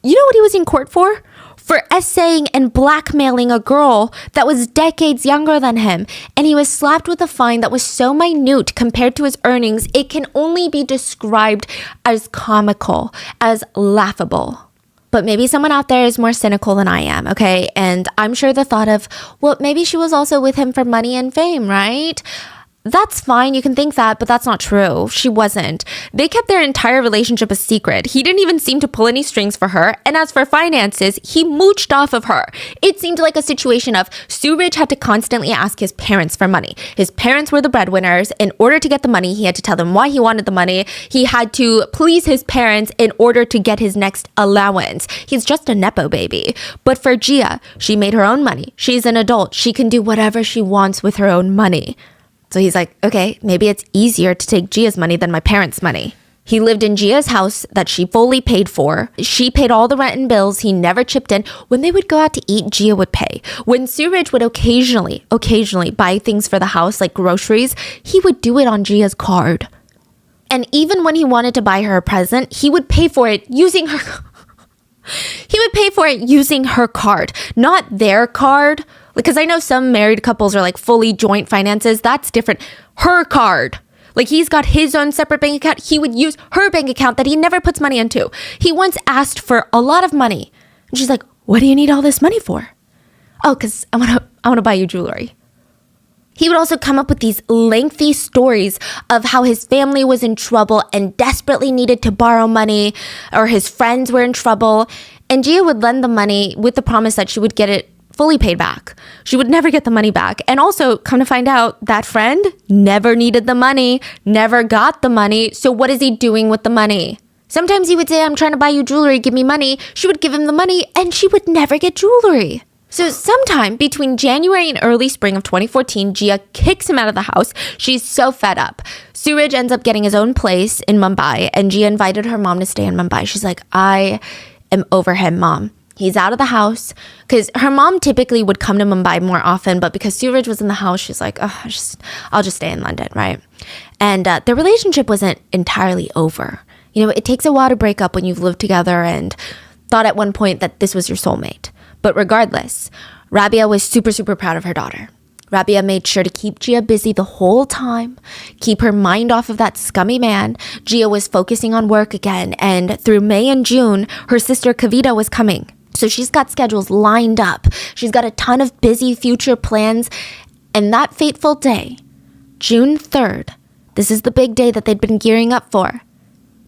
You know what he was in court for? For essaying and blackmailing a girl that was decades younger than him. And he was slapped with a fine that was so minute compared to his earnings, it can only be described as comical, as laughable. But maybe someone out there is more cynical than I am, okay? And I'm sure the thought of, well, maybe she was also with him for money and fame, right? That's fine, you can think that, but that's not true. She wasn't. They kept their entire relationship a secret. He didn't even seem to pull any strings for her. And as for finances, he mooched off of her. It seemed like a situation of Suraj had to constantly ask his parents for money. His parents were the breadwinners. In order to get the money, he had to tell them why he wanted the money. He had to please his parents in order to get his next allowance. He's just a Nepo baby. But for Gia, she made her own money. She's an adult. She can do whatever she wants with her own money. So he's like, okay, maybe it's easier to take Gia's money than my parents' money. He lived in Gia's house that she fully paid for. She paid all the rent and bills. He never chipped in. When they would go out to eat, Gia would pay. When Suraj would occasionally buy things for the house, like groceries, he would do it on Gia's card. And even when he wanted to buy her a present, he would pay for it using her... He would pay for it using her card, not their card. Because I know some married couples are like fully joint finances. That's different. Her card. Like he's got his own separate bank account. He would use her bank account that he never puts money into. He once asked for a lot of money. And she's like, what do you need all this money for? Oh, because I want to buy you jewelry. He would also come up with these lengthy stories of how his family was in trouble and desperately needed to borrow money, or his friends were in trouble. And Gia would lend the money with the promise that she would get it fully paid back. She would never get the money back. And also, come to find out, that friend never needed the money, never got the money. So what is he doing with the money? Sometimes he would say, I'm trying to buy you jewelry, give me money. She would give him the money and she would never get jewelry. So sometime between January and early spring of 2014, Gia kicks him out of the house. She's so fed up. Suraj ends up getting his own place in Mumbai, and Gia invited her mom to stay in Mumbai. She's like, I am over him, Mom. He's out of the house. Because her mom typically would come to Mumbai more often, but because Suraj was in the house, she's like, oh, I'll just stay in London, right? And their relationship wasn't entirely over. You know, it takes a while to break up when you've lived together and thought at one point that this was your soulmate. But regardless, Rabia was super, super proud of her daughter. Rabia made sure to keep Gia busy the whole time, keep her mind off of that scummy man. Gia was focusing on work again, and through May and June, her sister Kavita was coming. So she's got schedules lined up. She's got a ton of busy future plans. And that fateful day, June 3rd, this is the big day that they'd been gearing up for.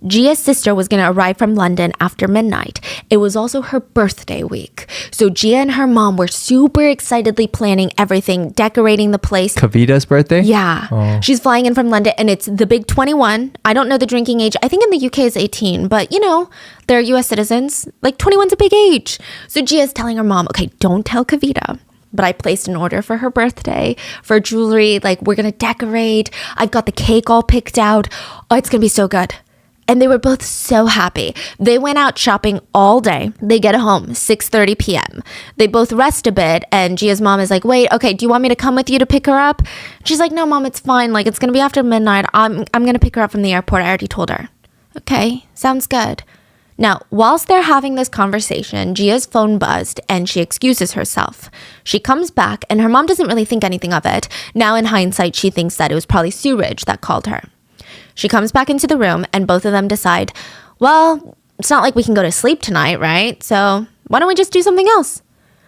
Gia's sister was going to arrive from London after midnight. It was also her birthday week. So Gia and her mom were super excitedly planning everything, decorating the place. Kavita's birthday? Yeah. Oh. She's flying in from London, and it's the big 21. I don't know the drinking age. I think in the UK it's 18, but you know, they're US citizens. Like 21's a big age. So Gia's telling her mom, okay, don't tell Kavita, but I placed an order for her birthday for jewelry. Like, we're going to decorate. I've got the cake all picked out. Oh, it's going to be so good. And they were both so happy. They went out shopping all day. They get home 6:30 p.m. They both rest a bit, and Gia's mom is like, wait, okay, do you want me to come with you to pick her up? She's like, no, Mom, it's fine. Like, it's going to be after midnight. I'm going to pick her up from the airport. I already told her. Okay, sounds good. Now, whilst they're having this conversation, Gia's phone buzzed and she excuses herself. She comes back and her mom doesn't really think anything of it. Now, in hindsight, she thinks that it was probably Suraj that called her. She comes back into the room and both of them decide, well, it's not like we can go to sleep tonight, right? So why don't we just do something else?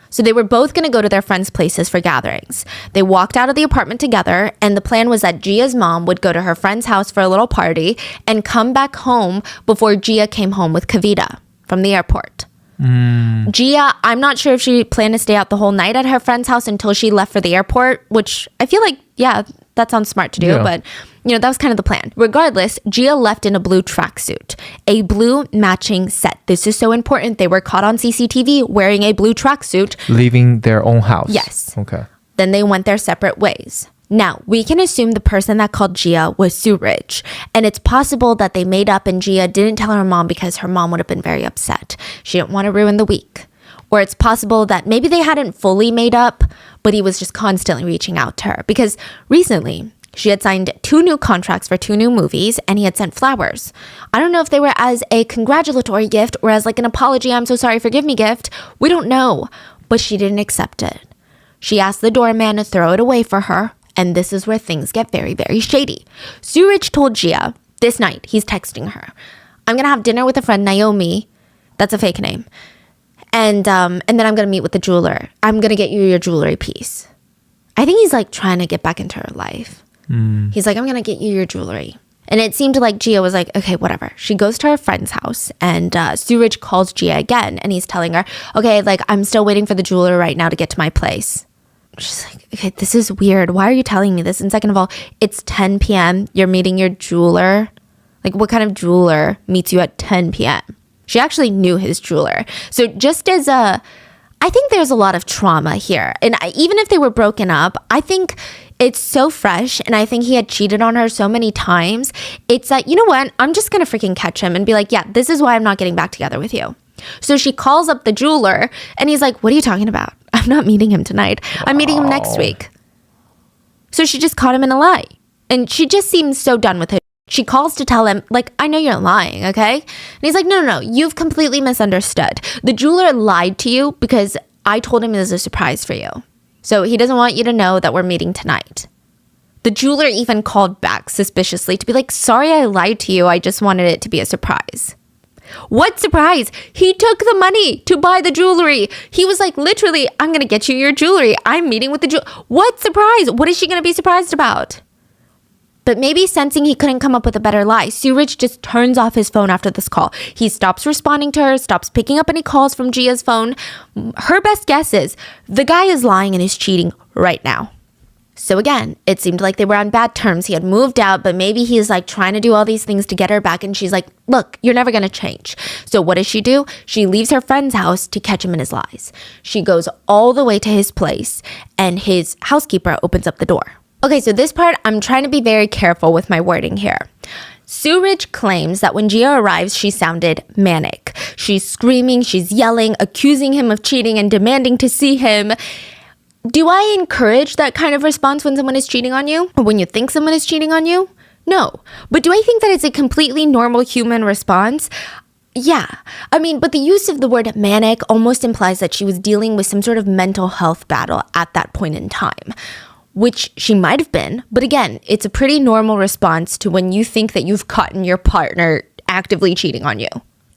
So they were both going to go to their friends' places for gatherings. They walked out of the apartment together, and the plan was that Gia's mom would go to her friend's house for a little party and come back home before Gia came home with Kavita from the airport. Gia, I'm not sure if she planned to stay out the whole night at her friend's house until she left for the airport, which I feel like, yeah, that sounds smart to do, but that was kind of the plan. Regardless, Gia left in a blue tracksuit, a blue matching set. This is so important. They were caught on CCTV wearing a blue tracksuit. Leaving their own house. Yes. Okay. Then they went their separate ways. Now, we can assume the person that called Gia was Suraj, and it's possible that they made up and Gia didn't tell her mom because her mom would have been very upset. She didn't want to ruin the week. Or it's possible that maybe they hadn't fully made up, but he was just constantly reaching out to her because recently she had signed 2 new contracts for 2 new movies and he had sent flowers. I don't know if they were as a congratulatory gift or as like an apology, I'm so sorry, forgive me gift. We don't know, but she didn't accept it. She asked the doorman to throw it away for her. And this is where things get very, very shady. Suraj told Gia this night, he's texting her, I'm going to have dinner with a friend, Naomi. That's a fake name. And then I'm going to meet with the jeweler. I'm going to get you your jewelry piece. I think he's like trying to get back into her life. He's like, I'm going to get you your jewelry. And it seemed like Gia was like, okay, whatever. She goes to her friend's house and Suraj calls Gia again. And he's telling her, okay, like I'm still waiting for the jeweler right now to get to my place. She's like, okay, this is weird. Why are you telling me this? And second of all, it's 10 p.m. You're meeting your jeweler. Like, what kind of jeweler meets you at 10 p.m.? She actually knew his jeweler. So just as I think there's a lot of trauma here. And even if they were broken up, I think it's so fresh. And I think he had cheated on her so many times. It's like, you know what? I'm just going to freaking catch him and be like, yeah, this is why I'm not getting back together with you. So she calls up the jeweler and he's like, what are you talking about? I'm not meeting him tonight. I'm meeting him next week. So she just caught him in a lie. And she just seems so done with it. She calls to tell him, like, I know you're lying, okay? And he's like, no, you've completely misunderstood. The jeweler lied to you because I told him it was a surprise for you. So he doesn't want you to know that we're meeting tonight. The jeweler even called back suspiciously to be like, sorry, I lied to you. I just wanted it to be a surprise. What surprise? He took the money to buy the jewelry. He was like, literally, I'm going to get you your jewelry. I'm meeting with the jeweler. What surprise? What is she going to be surprised about? But maybe sensing he couldn't come up with a better lie, Suraj just turns off his phone after this call. He stops responding to her, stops picking up any calls from Gia's phone. Her best guess is the guy is lying and is cheating right now. So again, it seemed like they were on bad terms. He had moved out, but maybe he's like trying to do all these things to get her back. And she's like, look, you're never going to change. So what does she do? She leaves her friend's house to catch him in his lies. She goes all the way to his place and his housekeeper opens up the door. Okay, so this part, I'm trying to be very careful with my wording here. Suraj claims that when Gia arrives, she sounded manic. She's screaming, she's yelling, accusing him of cheating and demanding to see him. Do I encourage that kind of response when someone is cheating on you? Or when you think someone is cheating on you? No. But do I think that it's a completely normal human response? Yeah. I mean, but the use of the word manic almost implies that she was dealing with some sort of mental health battle at that point in time, which she might have been. But again, it's a pretty normal response to when you think that you've caught your partner actively cheating on you.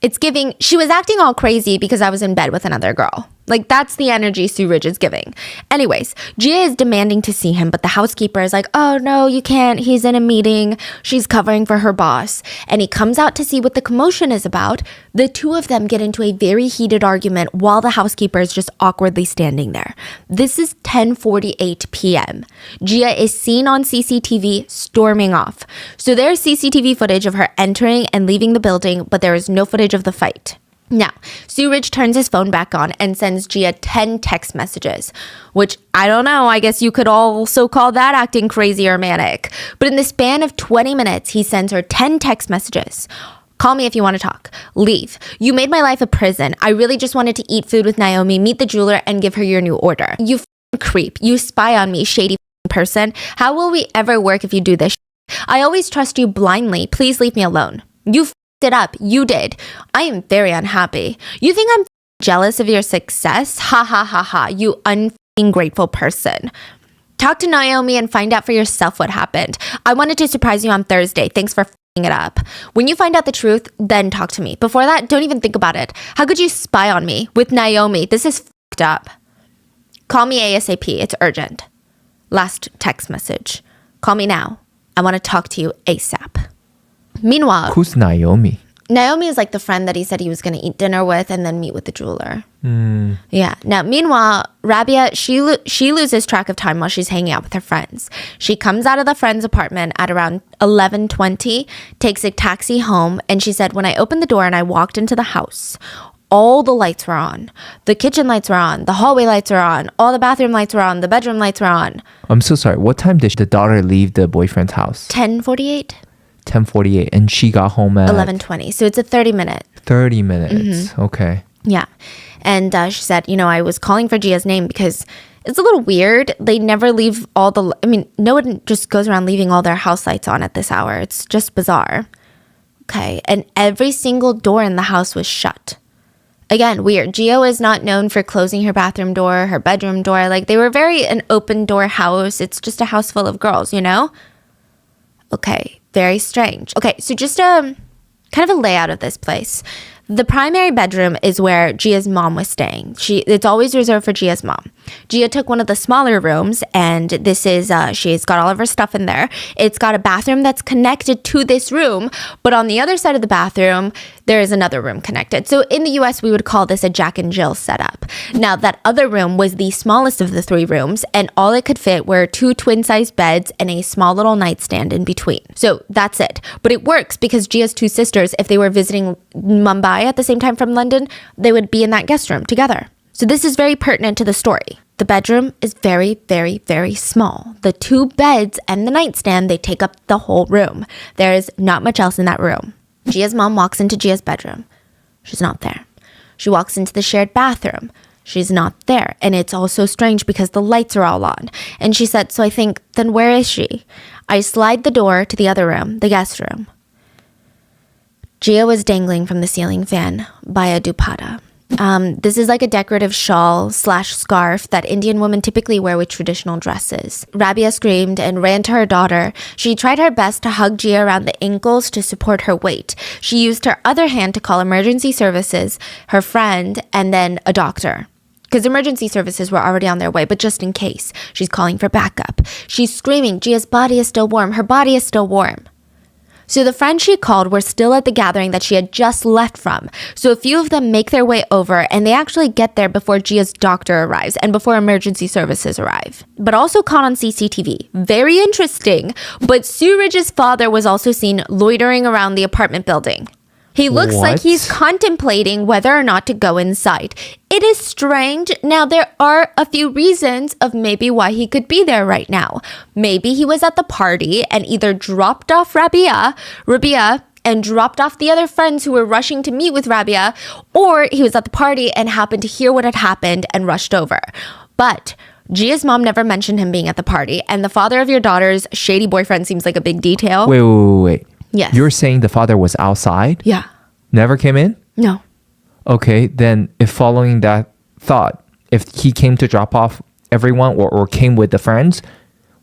It's giving, she was acting all crazy because I was in bed with another girl. Like, that's the energy Suraj is giving. Anyways, Gia is demanding to see him, but the housekeeper is like, oh, no, you can't. He's in a meeting. She's covering for her boss. And he comes out to see what the commotion is about. The two of them get into a very heated argument while the housekeeper is just awkwardly standing there. This is 10:48 p.m. Gia is seen on CCTV storming off. So there's CCTV footage of her entering and leaving the building, but there is no footage of the fight. Now, Suraj turns his phone back on and sends Gia 10 text messages, which I don't know, I guess you could also call that acting crazy or manic. But in the span of 20 minutes, he sends her 10 text messages. Call me if you want to talk. Leave. You made my life a prison. I really just wanted to eat food with Naomi, meet the jeweler, and give her your new order. You creep. You spy on me, shady person. How will we ever work if you do this? I always trust you blindly. Please leave me alone. You it up. You did. I am very unhappy. You think I'm jealous of your success? Ha ha ha ha. You ungrateful person. Talk to Naomi and find out for yourself what happened. I wanted to surprise you on Thursday. Thanks for it up. When you find out the truth, then talk to me. Before that, don't even think about it. How could you spy on me with Naomi? This is fucked up. Call me ASAP. It's urgent. Last text message. Call me now. I want to talk to you ASAP. Meanwhile, who's Naomi? Naomi is like the friend that he said he was going to eat dinner with and then meet with the jeweler. Yeah. Now, meanwhile, Rabia, she loses track of time while she's hanging out with her friends. She comes out of the friend's apartment at around 11:20, takes a taxi home, and she said, when I opened the door and I walked into the house, all the lights were on. The kitchen lights were on. The hallway lights were on. All the bathroom lights were on. The bedroom lights were on. I'm so sorry. What time did the daughter leave the boyfriend's house? 10:48. 10:48, and she got home at 11:20. So it's a 30-minute. 30 minutes. Okay. Yeah. And she said, I was calling for Gia's name because it's a little weird. They never leave no one just goes around leaving all their house lights on at this hour. It's just bizarre. Okay. And every single door in the house was shut. Again, weird. Gia is not known for closing her bathroom door, her bedroom door. Like, they were very an open door house. It's just a house full of girls, Okay. Very strange. Okay. So just kind of a layout of this place. The primary bedroom is where Gia's mom was staying. It's always reserved for Gia's mom. Gia took one of the smaller rooms, and this is, she's got all of her stuff in there. It's got a bathroom that's connected to this room, but on the other side of the bathroom, there is another room connected. So in the US, we would call this a Jack and Jill setup. Now, that other room was the smallest of the three rooms, and all it could fit were 2 twin-sized beds and a small little nightstand in between. So that's it. But it works because Gia's 2 sisters, if they were visiting Mumbai at the same time from London, they would be in that guest room together. So this is very pertinent to the story. The bedroom is very, very, very small. The 2 beds and the nightstand, they take up the whole room. There is not much else in that room. Gia's mom walks into Gia's bedroom. She's not there. She walks into the shared bathroom. She's not there. And it's all so strange because the lights are all on. And she said, so I think, then where is she? I slide the door to the other room, the guest room. Gia was dangling from the ceiling fan by a dupatta. This is like a decorative shawl/scarf that Indian women typically wear with traditional dresses. Rabia screamed and ran to her daughter. She tried her best to hug Gia around the ankles to support her weight. She used her other hand to call emergency services, her friend, and then a doctor. Because emergency services were already on their way, but just in case, she's calling for backup. She's screaming, Gia's body is still warm. Her body is still warm. So the friends she called were still at the gathering that she had just left from. So a few of them make their way over, and they actually get there before Gia's doctor arrives and before emergency services arrive. But also caught on CCTV. Very interesting. But Suraj's father was also seen loitering around the apartment building. He looks like he's contemplating whether or not to go inside. It is strange. Now, there are a few reasons of maybe why he could be there right now. Maybe he was at the party and either dropped off Rabia, and dropped off the other friends who were rushing to meet with Rabia, or he was at the party and happened to hear what had happened and rushed over. But Gia's mom never mentioned him being at the party, and the father of your daughter's shady boyfriend seems like a big detail. Wait. Yes. You're saying the father was outside? Yeah. Never came in? No. Okay, then if following that thought, if he came to drop off everyone or came with the friends,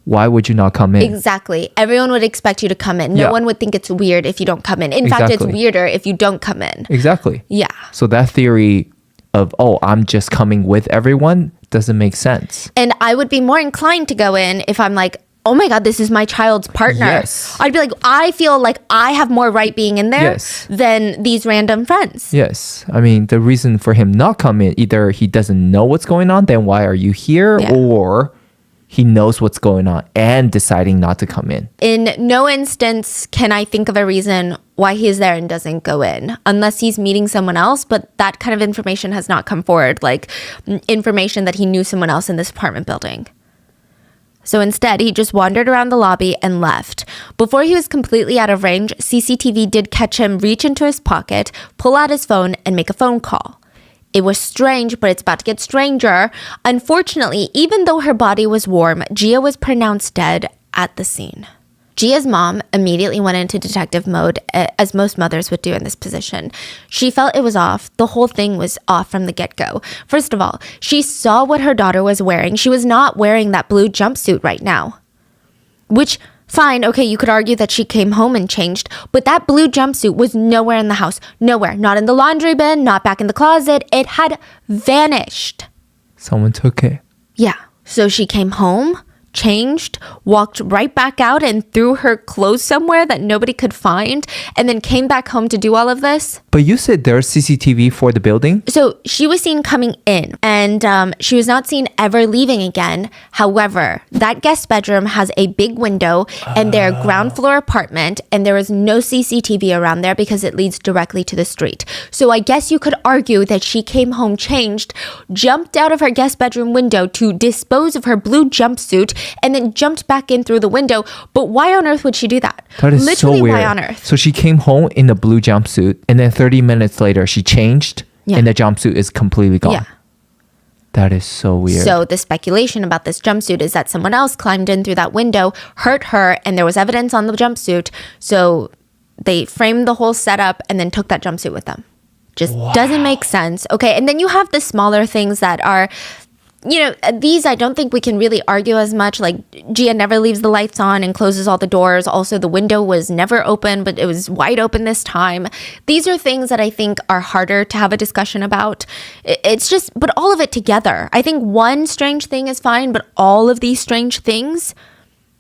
why would you not come in? Exactly. Everyone would expect you to come in. No one would think it's weird if you don't come in. In fact, it's weirder if you don't come in. Exactly. Yeah. So that theory of, I'm just coming with everyone doesn't make sense. And I would be more inclined to go in if I'm like, oh my God, this is my child's partner. Yes. I'd be like, I feel like I have more right being in there than these random friends. Yes. I mean, the reason for him not coming, either he doesn't know what's going on, then why are you here? Yeah. Or he knows what's going on and deciding not to come in. In no instance can I think of a reason why he's there and doesn't go in, unless he's meeting someone else. But that kind of information has not come forward, like information that he knew someone else in this apartment building. So instead, he just wandered around the lobby and left. Before he was completely out of range, CCTV did catch him reach into his pocket, pull out his phone, and make a phone call. It was strange, but it's about to get stranger. Unfortunately, even though her body was warm, Gia was pronounced dead at the scene. Gia's mom immediately went into detective mode, as most mothers would do in this position. She felt it was off. The whole thing was off from the get-go. First of all, she saw what her daughter was wearing. She was not wearing that blue jumpsuit right now. Which, fine, okay, you could argue that she came home and changed, but that blue jumpsuit was nowhere in the house. Nowhere. Not in the laundry bin, not back in the closet. It had vanished. Someone took it. Yeah. So she came home, changed, walked right back out and threw her clothes somewhere that nobody could find, and then came back home to do all of this. But you said there's CCTV for the building? So she was seen coming in, and she was not seen ever leaving again. However, that guest bedroom has a big window, and their ground floor apartment, and there is no CCTV around there because it leads directly to the street. So I guess you could argue that she came home changed, jumped out of her guest bedroom window to dispose of her blue jumpsuit, and then jumped back in through the window. But why on earth would she do that? That is literally so weird. Why on earth? So she came home in a blue jumpsuit, and then 30 minutes later she changed, and the jumpsuit is completely gone. Yeah. That is so weird. So the speculation about this jumpsuit is that someone else climbed in through that window, hurt her, and there was evidence on the jumpsuit. So they framed the whole setup and then took that jumpsuit with them. Just doesn't make sense. Okay, and then you have the smaller things that are, you know, these I don't think we can really argue as much. Like, Gia never leaves the lights on and closes all the doors. Also, the window was never open, but it was wide open this time. These are things that I think are harder to have a discussion about. It's just, but all of it together. I think one strange thing is fine, but all of these strange things,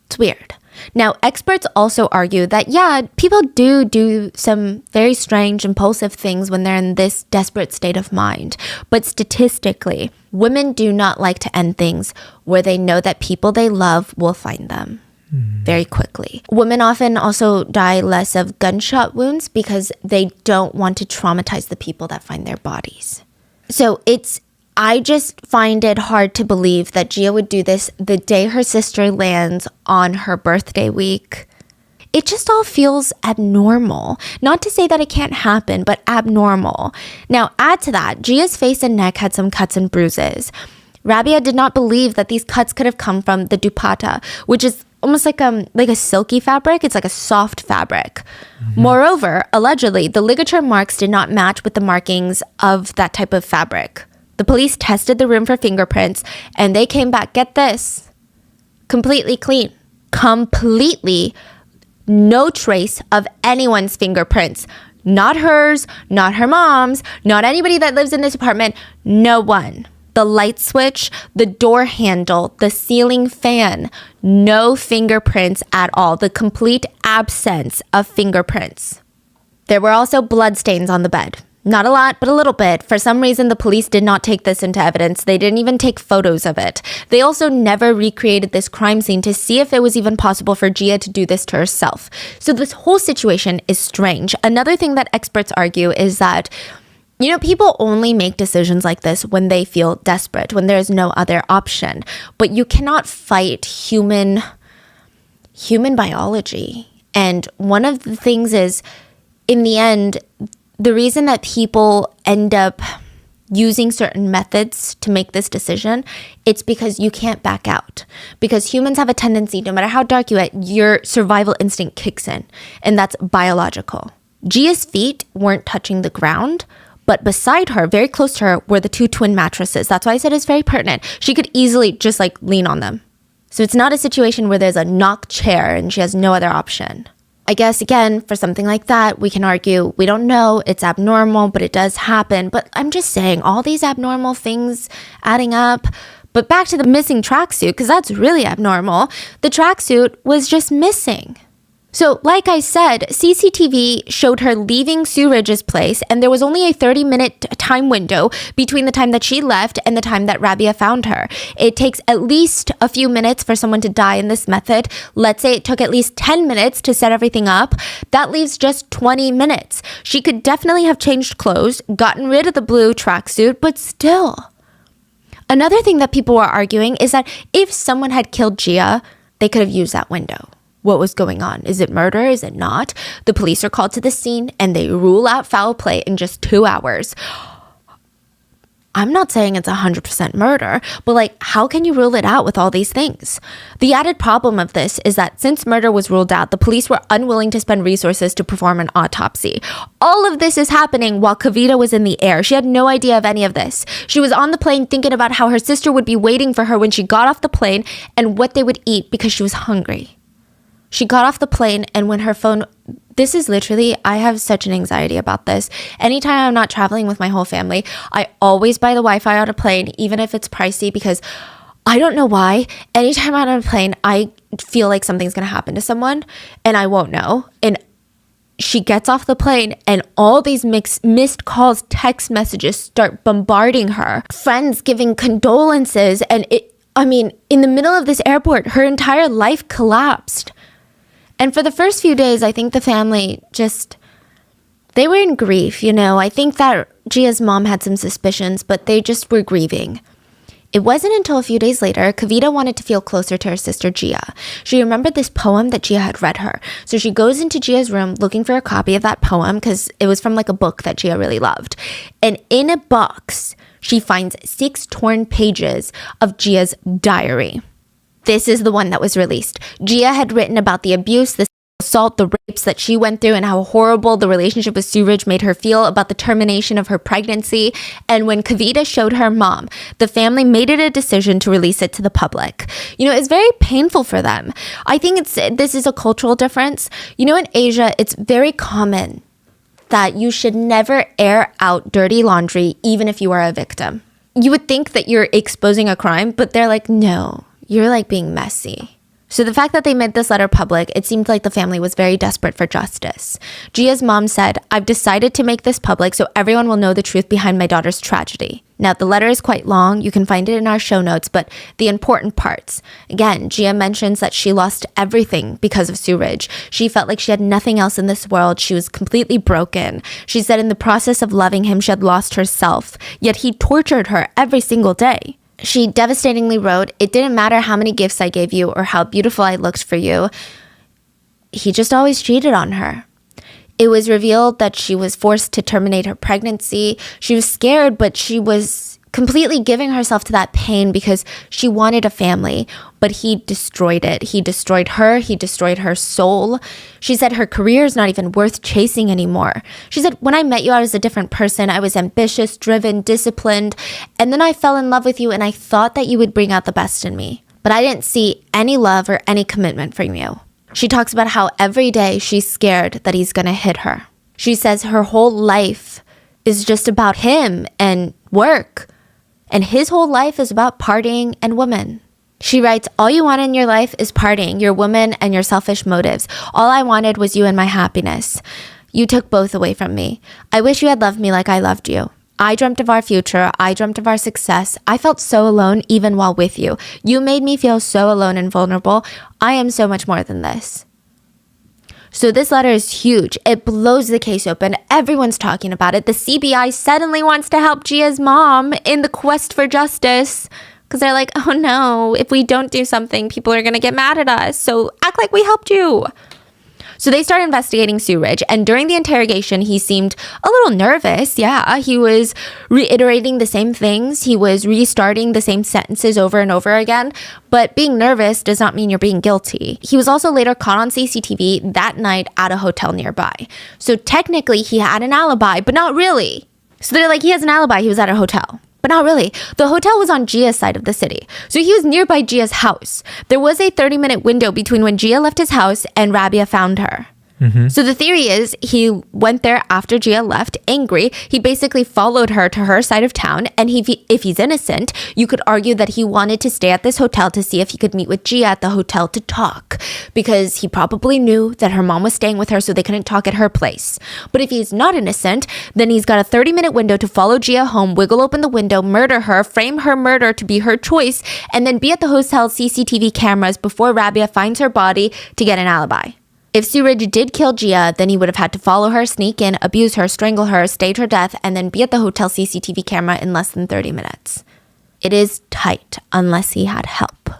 it's weird. Now, experts also argue that, yeah, people do some very strange, impulsive things when they're in this desperate state of mind. But statistically, women do not like to end things where they know that people they love will find them very quickly. Women often also die less of gunshot wounds because they don't want to traumatize the people that find their bodies. So I just find it hard to believe that Gia would do this the day her sister lands on her birthday week. It just all feels abnormal. Not to say that it can't happen, but abnormal. Now, add to that, Gia's face and neck had some cuts and bruises. Rabia did not believe that these cuts could have come from the dupatta, which is almost like a silky fabric. It's like a soft fabric. Moreover, allegedly, the ligature marks did not match with the markings of that type of fabric. The police tested the room for fingerprints, and they came back, get this, completely clean. Completely no trace of anyone's fingerprints. Not hers, not her mom's, not anybody that lives in this apartment, no one. The light switch, the door handle, the ceiling fan, no fingerprints at all. The complete absence of fingerprints. There were also bloodstains on the bed. Not a lot, but a little bit. For some reason, the police did not take this into evidence. They didn't even take photos of it. They also never recreated this crime scene to see if it was even possible for Gia to do this to herself. So this whole situation is strange. Another thing that experts argue is that, you know, people only make decisions like this when they feel desperate, when there's no other option. But you cannot fight human biology. And one of the things is, in the end, the reason that people end up using certain methods to make this decision, it's because you can't back out. Because humans have a tendency, no matter how dark you get, your survival instinct kicks in. And that's biological. Gia's feet weren't touching the ground, but beside her, very close to her, were the two twin mattresses. That's why I said it's very pertinent. She could easily just lean on them. So it's not a situation where there's a knock chair and she has no other option. I guess, again, for something like that, we can argue, we don't know, it's abnormal, but it does happen. But I'm just saying, all these abnormal things adding up. But back to the missing tracksuit, because that's really abnormal. The tracksuit was just missing. So, like I said, CCTV showed her leaving Sue Ridge's place, and there was only a 30-minute time window between the time that she left and the time that Rabia found her. It takes at least a few minutes for someone to die in this method. Let's say it took at least 10 minutes to set everything up. That leaves just 20 minutes. She could definitely have changed clothes, gotten rid of the blue tracksuit, but still. Another thing that people were arguing is that if someone had killed Gia, they could have used that window. What was going on? Is it murder? Is it not? The police are called to the scene and they rule out foul play in just 2 hours. I'm not saying it's 100% murder, but like, how can you rule it out with all these things? The added problem of this is that since murder was ruled out, the police were unwilling to spend resources to perform an autopsy. All of this is happening while Kavita was in the air. She had no idea of any of this. She was on the plane thinking about how her sister would be waiting for her when she got off the plane and what they would eat because she was hungry. She got off the plane and when her phone... This is literally, I have such an anxiety about this. Anytime I'm not traveling with my whole family, I always buy the Wi-Fi on a plane, even if it's pricey, because I don't know why. Anytime I'm on a plane, I feel like something's going to happen to someone and I won't know. And she gets off the plane and all these missed calls, text messages start bombarding her. Friends giving condolences. And in the middle of this airport, her entire life collapsed. And for the first few days, I think the family they were in grief, I think that Gia's mom had some suspicions, but they just were grieving. It wasn't until a few days later, Kavita wanted to feel closer to her sister Gia. She remembered this poem that Gia had read her. So she goes into Gia's room looking for a copy of that poem because it was from like a book that Gia really loved. And in a box, she finds 6 torn pages of Gia's diary. This is the one that was released. Gia had written about the abuse, the assault, the rapes that she went through and how horrible the relationship with Suraj made her feel, about the termination of her pregnancy. And when Kavita showed her mom, the family made it a decision to release it to the public. It's very painful for them. I think this is a cultural difference. In Asia, it's very common that you should never air out dirty laundry, even if you are a victim. You would think that you're exposing a crime, but they're like, no. You're like being messy. So the fact that they made this letter public, it seemed like the family was very desperate for justice. Gia's mom said, "I've decided to make this public so everyone will know the truth behind my daughter's tragedy." Now, the letter is quite long. You can find it in our show notes, but the important parts. Again, Gia mentions that she lost everything because of Suraj. She felt like she had nothing else in this world. She was completely broken. She said in the process of loving him, she had lost herself, yet he tortured her every single day. She devastatingly wrote, "It didn't matter how many gifts I gave you or how beautiful I looked for you. He just always cheated on her." It was revealed that she was forced to terminate her pregnancy. She was scared, but she was completely giving herself to that pain because she wanted a family, but he destroyed it. He destroyed her. He destroyed her soul. She said her career is not even worth chasing anymore. She said, "When I met you, I was a different person. I was ambitious, driven, disciplined. And then I fell in love with you and I thought that you would bring out the best in me. But I didn't see any love or any commitment from you." She talks about how every day she's scared that he's going to hit her. She says her whole life is just about him and work. And his whole life is about partying and women. She writes, "All you want in your life is partying, your woman, and your selfish motives. All I wanted was you and my happiness. You took both away from me. I wish you had loved me like I loved you. I dreamt of our future. I dreamt of our success. I felt so alone even while with you. You made me feel so alone and vulnerable. I am so much more than this." So this letter is huge. It blows the case open. Everyone's talking about it. The CBI suddenly wants to help Gia's mom in the quest for justice because they're like, oh no, if we don't do something, people are going to get mad at us. So act like we helped you. So they start investigating Suraj, and during the interrogation, he seemed a little nervous. Yeah, he was reiterating the same things. He was restarting the same sentences over and over again. But being nervous does not mean you're being guilty. He was also later caught on CCTV that night at a hotel nearby. So technically, he had an alibi, but not really. So they're like, he has an alibi. He was at a hotel. But not really. The hotel was on Gia's side of the city. So he was nearby Gia's house. There was a 30-minute window between when Gia left his house and Rabia found her. So the theory is he went there after Gia left, angry. He basically followed her to her side of town. And if he's innocent, you could argue that he wanted to stay at this hotel to see if he could meet with Gia at the hotel to talk, because he probably knew that her mom was staying with her, so they couldn't talk at her place. But if he's not innocent, then he's got a 30-minute window to follow Gia home, wiggle open the window, murder her, frame her murder to be her choice, and then be at the hotel's CCTV cameras before Rabia finds her body to get an alibi. If Suraj did kill Gia, then he would have had to follow her, sneak in, abuse her, strangle her, stage her death, and then be at the hotel CCTV camera in less than 30 minutes. It is tight, unless he had help.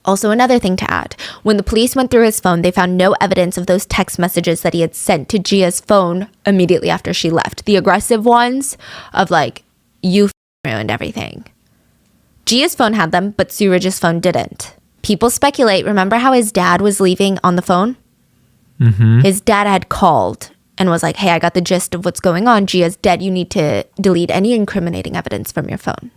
Also, another thing to add, when the police went through his phone, they found no evidence of those text messages that he had sent to Gia's phone immediately after she left. The aggressive ones of like, you ruined everything. Gia's phone had them, but Suraj's phone didn't. People speculate, remember how his dad was leaving on the phone? His dad had called and was like, hey, I got the gist of what's going on. Gia's dead. You need to delete any incriminating evidence from your phone.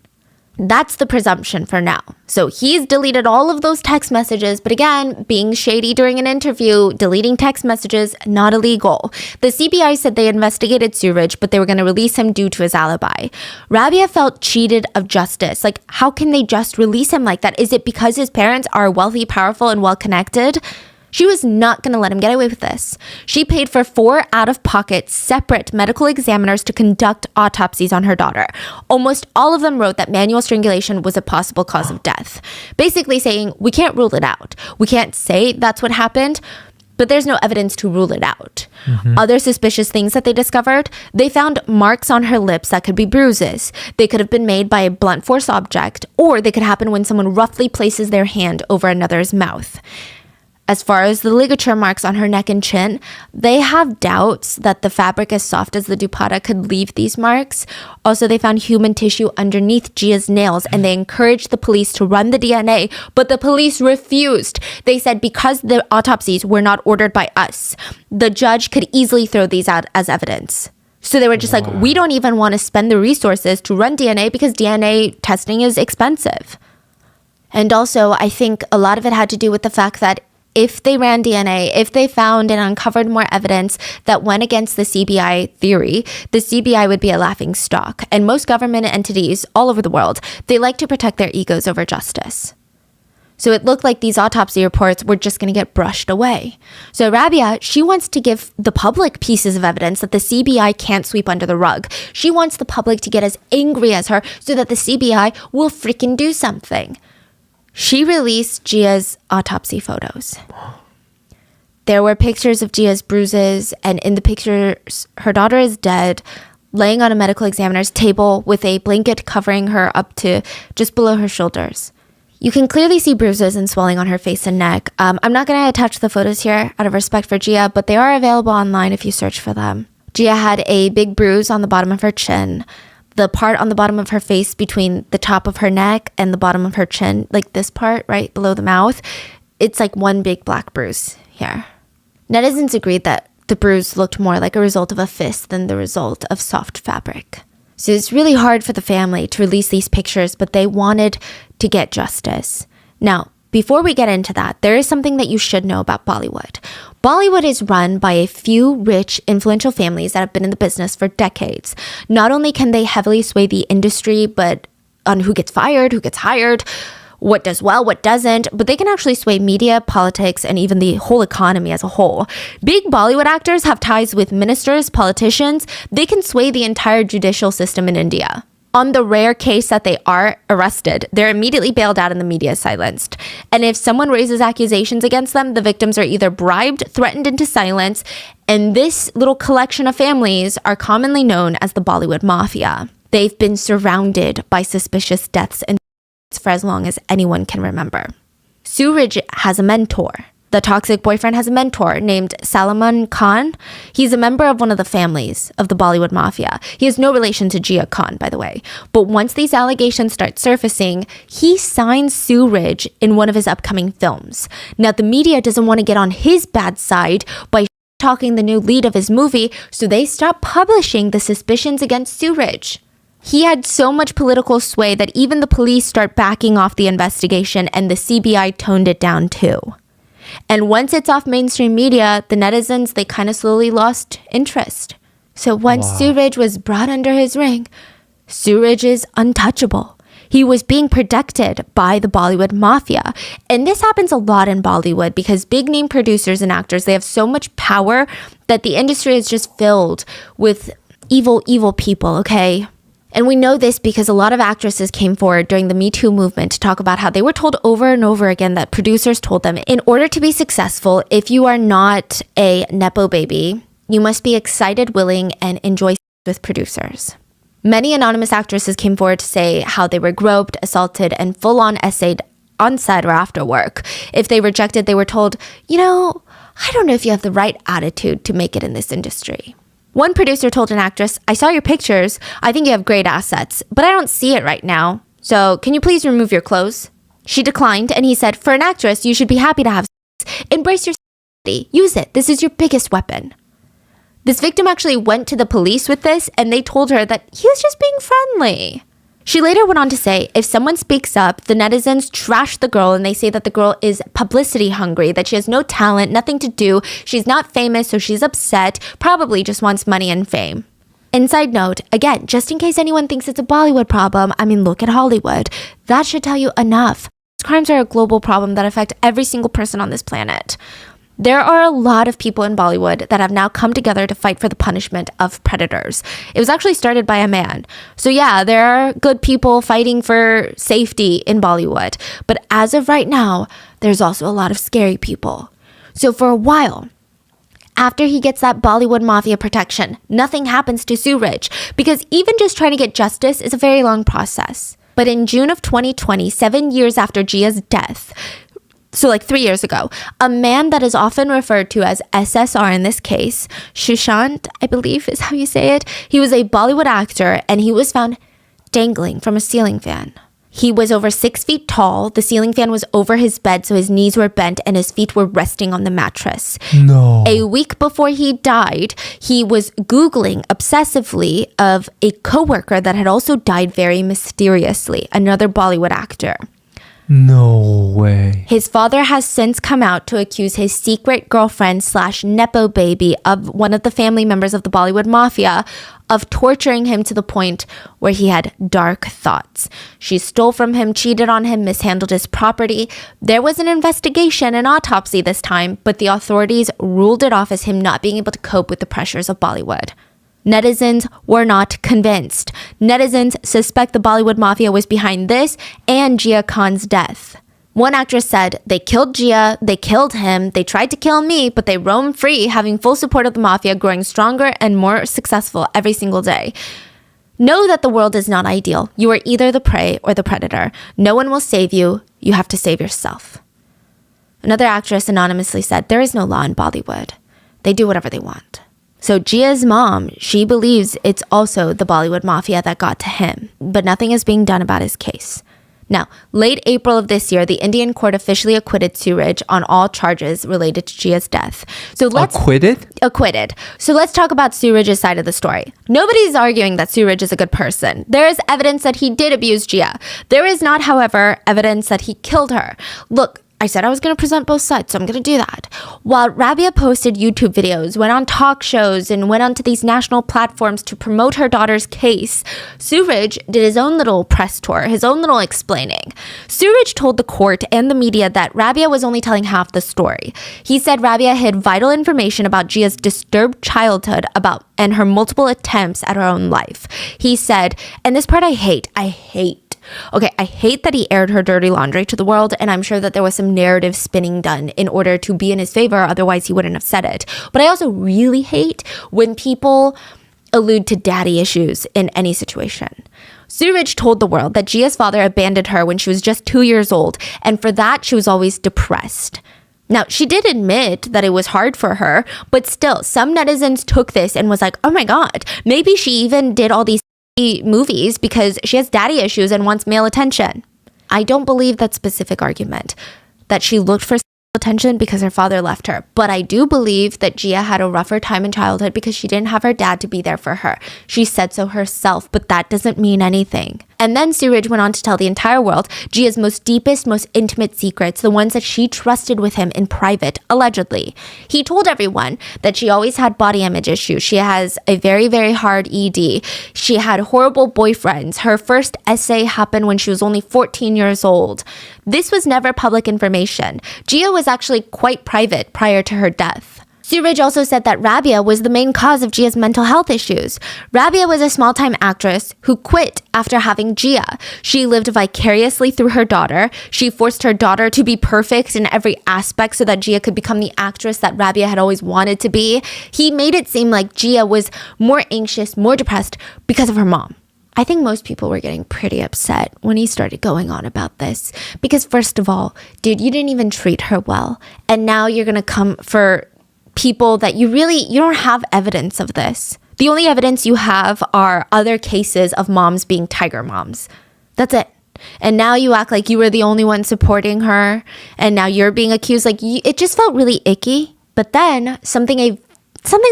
That's the presumption for now. So he's deleted all of those text messages. But again, being shady during an interview, deleting text messages, not illegal. The CBI said they investigated Suraj, but they were going to release him due to his alibi. Rabia felt cheated of justice. Like, how can they just release him like that? Is it because his parents are wealthy, powerful, and well-connected? She was not going to let him get away with this. She paid for 4 out-of-pocket separate medical examiners to conduct autopsies on her daughter. Almost all of them wrote that manual strangulation was a possible cause of death. Basically saying, we can't rule it out. We can't say that's what happened, but there's no evidence to rule it out. Other suspicious things that they discovered, they found marks on her lips that could be bruises. They could have been made by a blunt force object, or they could happen when someone roughly places their hand over another's mouth. As far as the ligature marks on her neck and chin, they have doubts that the fabric as soft as the dupatta could leave these marks. Also, they found human tissue underneath Gia's nails, and they encouraged the police to run the DNA, but the police refused. They said because the autopsies were not ordered by us, the judge could easily throw these out as evidence. So they were just like, we don't even want to spend the resources to run DNA because DNA testing is expensive. And also, I think a lot of it had to do with the fact that if they ran DNA, if they found and uncovered more evidence that went against the CBI theory, the CBI would be a laughing stock. And most government entities all over the world, they like to protect their egos over justice. So it looked like these autopsy reports were just going to get brushed away. So Rabia, she wants to give the public pieces of evidence that the CBI can't sweep under the rug. She wants the public to get as angry as her so that the CBI will freaking do something. She released Gia's autopsy photos. There were pictures of Gia's bruises, and in the pictures, her daughter is dead, laying on a medical examiner's table with a blanket covering her up to just below her shoulders. You can clearly see bruises and swelling on her face and neck. I'm not going to attach the photos here out of respect for Gia, but they are available online if you search for them. Gia had a big bruise on the bottom of her chin. The part on the bottom of her face between the top of her neck and the bottom of her chin, like this part right below the mouth, it's like one big black bruise here. Netizens agreed that the bruise looked more like a result of a fist than the result of soft fabric. So it's really hard for the family to release these pictures, but they wanted to get justice. Now, before we get into that, there is something that you should know about Bollywood. Bollywood is run by a few rich, influential families that have been in the business for decades. Not only can they heavily sway the industry, but on who gets fired, who gets hired, what does well, what doesn't, but they can actually sway media, politics, and even the whole economy as a whole. Big Bollywood actors have ties with ministers, politicians. They can sway the entire judicial system in India. On the rare case that they are arrested, they're immediately bailed out and the media is silenced. And if someone raises accusations against them, the victims are either bribed, threatened into silence, and this little collection of families are commonly known as the Bollywood Mafia. They've been surrounded by suspicious deaths and for as long as anyone can remember. Suraj has a mentor. The toxic boyfriend has a mentor named Salman Khan. He's a member of one of the families of the Bollywood Mafia. He has no relation to Gia Khan, by the way. But once these allegations start surfacing, he signs Suraj in one of his upcoming films. Now, the media doesn't want to get on his bad side by talking the new lead of his movie, so they stop publishing the suspicions against Suraj. He had so much political sway that even the police start backing off the investigation, and the CBI toned it down too. And once it's off mainstream media, the netizens, they kind of slowly lost interest. So once Suraj was brought under his ring, Suraj is untouchable. He was being protected by the Bollywood Mafia. And this happens a lot in Bollywood because big name producers and actors, they have so much power that the industry is just filled with evil people, okay? And we know this because a lot of actresses came forward during the Me Too movement to talk about how they were told over and over again that producers told them, in order to be successful, if you are not a Nepo baby, you must be excited, willing, and enjoy with producers. Many anonymous actresses came forward to say how they were groped, assaulted, and full-on essayed on set or after work. If they rejected, they were told, I don't know if you have the right attitude to make it in this industry. One producer told an actress, I saw your pictures. I think you have great assets, but I don't see it right now. So can you please remove your clothes? She declined, and he said, for an actress, you should be happy to have sex. Embrace your sexuality. Use it. This is your biggest weapon. This victim actually went to the police with this, and they told her that he was just being friendly. She later went on to say, if someone speaks up, the netizens trash the girl and they say that the girl is publicity hungry, that she has no talent, nothing to do, she's not famous, so she's upset, probably just wants money and fame. Inside note, again, just in case anyone thinks it's a Bollywood problem, I mean, look at Hollywood. That should tell you enough. Crimes are a global problem that affect every single person on this planet. There are a lot of people in Bollywood that have now come together to fight for the punishment of predators. It was actually started by a man. So yeah, there are good people fighting for safety in Bollywood. But as of right now, there's also a lot of scary people. So for a while, after he gets that Bollywood mafia protection, nothing happens to Suraj because even just trying to get justice is a very long process. But in June of 2020, 7 years after Jia's death, so like 3 years ago, a man that is often referred to as SSR in this case, Sushant, I believe is how you say it, he was a Bollywood actor and he was found dangling from a ceiling fan. He was over 6 feet tall, the ceiling fan was over his bed so his knees were bent and his feet were resting on the mattress. No. A week before he died, he was Googling obsessively of a coworker that had also died very mysteriously, another Bollywood actor. No way. His father has since come out to accuse his secret girlfriend / Nepo baby of one of the family members of the Bollywood mafia of torturing him to the point where he had dark thoughts. She stole from him, cheated on him, mishandled his property. There was an investigation, an autopsy this time, but the authorities ruled it off as him not being able to cope with the pressures of Bollywood. Netizens were not convinced. Netizens suspect the Bollywood mafia was behind this and Jia Khan's death. One actress said, they killed Jia, they killed him, they tried to kill me, but they roam free, having full support of the mafia, growing stronger and more successful every single day. Know that the world is not ideal. You are either the prey or the predator. No one will save you. You have to save yourself. Another actress anonymously said, there is no law in Bollywood. They do whatever they want. So Jia's mom, she believes it's also the Bollywood mafia that got to him, but nothing is being done about his case. Now, late April of this year, the Indian court officially acquitted Suraj on all charges related to Jia's death. So Acquitted? Acquitted. So let's talk about Suraj's side of the story. Nobody's arguing that Suraj is a good person. There is evidence that he did abuse Jia. There is not, however, evidence that he killed her. Look, I said I was going to present both sides, so I'm going to do that. While Rabia posted YouTube videos, went on talk shows, and went onto these national platforms to promote her daughter's case, Suraj did his own little press tour, his own little explaining. Suraj told the court and the media that Rabia was only telling half the story. He said Rabia hid vital information about Jia's disturbed childhood and her multiple attempts at her own life. He said, and this part I hate. Okay, I hate that he aired her dirty laundry to the world, and I'm sure that there was some narrative spinning done in order to be in his favor, otherwise he wouldn't have said it. But I also really hate when people allude to daddy issues in any situation. Suraj told the world that Jia's father abandoned her when she was just 2 years old, and for that she was always depressed. Now, she did admit that it was hard for her, but still, some netizens took this and was like, oh my god, maybe she even did all these movies because she has daddy issues and wants male attention. I don't believe that specific argument, that she looked for attention because her father left her. But I do believe that Jia had a rougher time in childhood because she didn't have her dad to be there for her. She said so herself, but that doesn't mean anything. And then Suraj went on to tell the entire world Jia's most deepest, most intimate secrets, the ones that she trusted with him in private, allegedly. He told everyone that she always had body image issues. She has a very, very hard ED. She had horrible boyfriends. Her first essay happened when she was only 14 years old. This was never public information. Jia was actually quite private prior to her death. Suraj also said that Rabia was the main cause of Jia's mental health issues. Rabia was a small-time actress who quit after having Jia. She lived vicariously through her daughter. She forced her daughter to be perfect in every aspect so that Jia could become the actress that Rabia had always wanted to be. He made it seem like Jia was more anxious, more depressed because of her mom. I think most people were getting pretty upset when he started going on about this. Because first of all, dude, you didn't even treat her well. And now you're going to come for people that you don't have evidence of this. The only evidence you have are other cases of moms being tiger moms. That's it. And now you act like you were the only one supporting her, and now you're being accused. Like, it just felt really icky. But then something a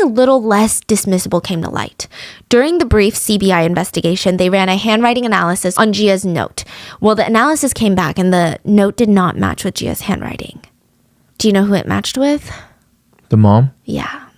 little less dismissible came to light. During the brief CBI investigation, they ran a handwriting analysis on Gia's note. Well, the analysis came back and the note did not match with Gia's handwriting. Do you know who it matched with? The mom? Yeah.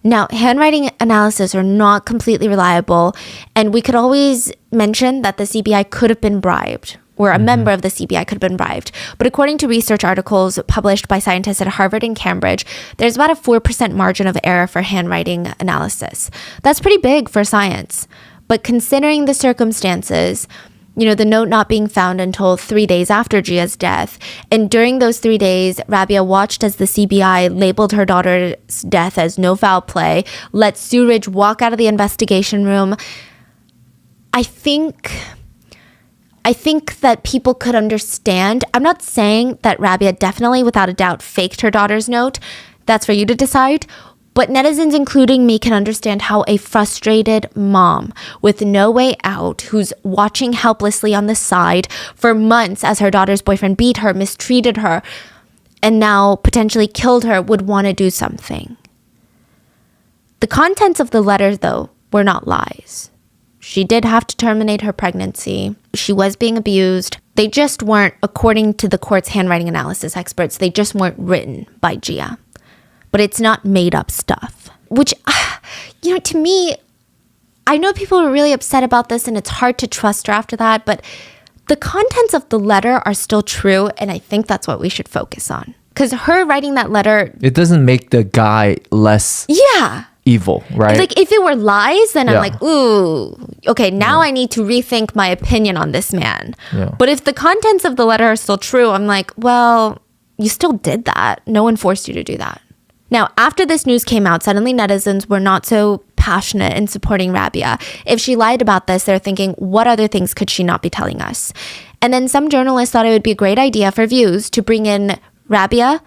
Now, handwriting analysis are not completely reliable, and we could always mention that the CBI could have been bribed, or a member of the CBI could have been bribed. But according to research articles published by scientists at Harvard and Cambridge, there's about a 4% margin of error for handwriting analysis. That's pretty big for science. But considering the circumstances, the note not being found until 3 days after Gia's death. And during those 3 days, Rabia watched as the CBI labeled her daughter's death as no foul play, let Suraj walk out of the investigation room. I think that people could understand. I'm not saying that Rabia definitely, without a doubt, faked her daughter's note. That's for you to decide. But netizens, including me, can understand how a frustrated mom with no way out, who's watching helplessly on the side for months as her daughter's boyfriend beat her, mistreated her, and now potentially killed her, would want to do something. The contents of the letter, though, were not lies. She did have to terminate her pregnancy. She was being abused. They just weren't, according to the court's handwriting analysis experts, they just weren't written by Gia. But it's not made up stuff, which, to me, I know people are really upset about this and it's hard to trust her after that, but the contents of the letter are still true. And I think that's what we should focus on. Because her writing that letter, it doesn't make the guy less evil, right? Like, if it were lies, then I'm like, ooh, okay, now I need to rethink my opinion on this man. Yeah. But if the contents of the letter are still true, I'm like, well, you still did that. No one forced you to do that. Now, after this news came out, suddenly netizens were not so passionate in supporting Rabia. If she lied about this, they're thinking, what other things could she not be telling us? And then some journalists thought it would be a great idea for Views to bring in Rabia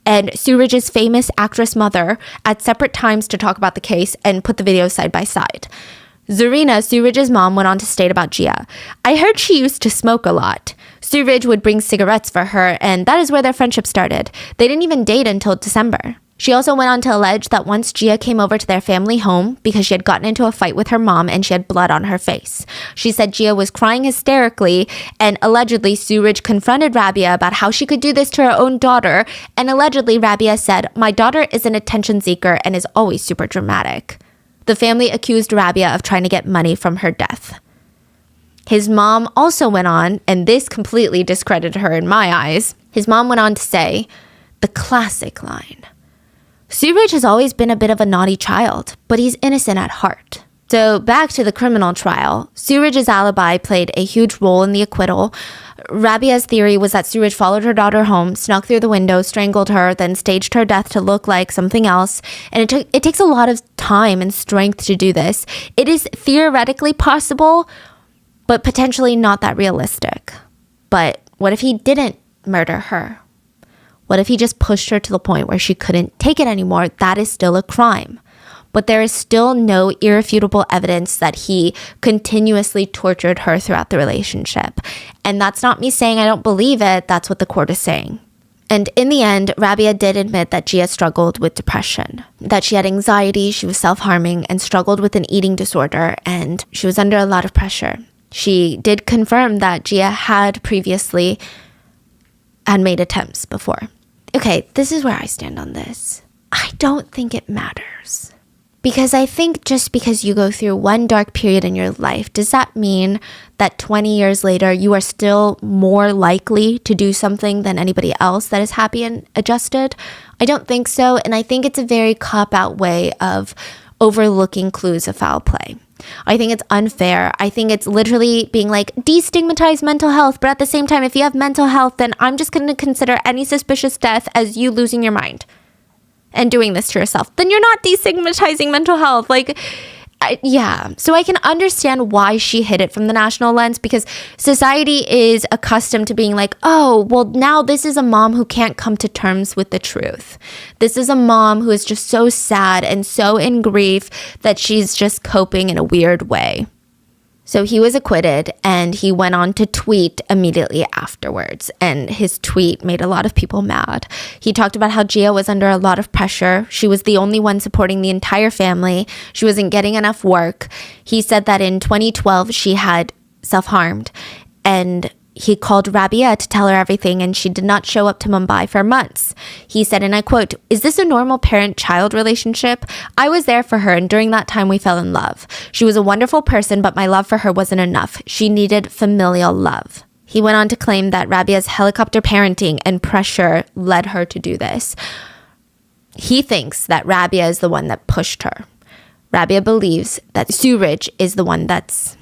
and Suraj's famous actress mother at separate times to talk about the case and put the videos side by side. Zarina, Suraj's mom, went on to state about Gia, I heard she used to smoke a lot. Suraj would bring cigarettes for her, and that is where their friendship started. They didn't even date until December. She also went on to allege that once Gia came over to their family home because she had gotten into a fight with her mom and she had blood on her face. She said Gia was crying hysterically, and allegedly Suraj confronted Rabia about how she could do this to her own daughter, and allegedly Rabia said, my daughter is an attention seeker and is always super dramatic. The family accused Rabia of trying to get money from her death. His mom also went on, and this completely discredited her in my eyes. His mom went on to say, the classic line, Suraj has always been a bit of a naughty child, but he's innocent at heart. So back to the criminal trial, Suraj's alibi played a huge role in the acquittal. Rabia's theory was that Suraj followed her daughter home, snuck through the window, strangled her, then staged her death to look like something else. And it takes a lot of time and strength to do this. It is theoretically possible, but potentially not that realistic. But what if he didn't murder her? What if he just pushed her to the point where she couldn't take it anymore? That is still a crime. But there is still no irrefutable evidence that he continuously tortured her throughout the relationship. And that's not me saying I don't believe it. That's what the court is saying. And in the end, Rabia did admit that Gia struggled with depression, that she had anxiety, she was self-harming, and struggled with an eating disorder, and she was under a lot of pressure. She did confirm that Gia had previously made attempts before. Okay, this is where I stand on this. I don't think it matters. Because I think just because you go through one dark period in your life, does that mean that 20 years later you are still more likely to do something than anybody else that is happy and adjusted? I don't think so, and I think it's a very cop-out way of overlooking clues of foul play. I think it's unfair. I think it's literally being like, destigmatize mental health, but at the same time, if you have mental health, then I'm just going to consider any suspicious death as you losing your mind and doing this to yourself. Then you're not destigmatizing mental health. Like, So I can understand why she hid it from the national lens, because society is accustomed to being like, oh, well, now this is a mom who can't come to terms with the truth. This is a mom who is just so sad and so in grief that she's just coping in a weird way. So he was acquitted, and he went on to tweet immediately afterwards. And his tweet made a lot of people mad. He talked about how Gia was under a lot of pressure. She was the only one supporting the entire family. She wasn't getting enough work. He said that in 2012, she had self-harmed, and he called Rabia to tell her everything, and she did not show up to Mumbai for months. He said, and I quote, "Is this a normal parent-child relationship? I was there for her, and during that time we fell in love. She was a wonderful person, but my love for her wasn't enough. She needed familial love." He went on to claim that Rabia's helicopter parenting and pressure led her to do this. He thinks that Rabia is the one that pushed her. Rabia believes that Suraj is the one that's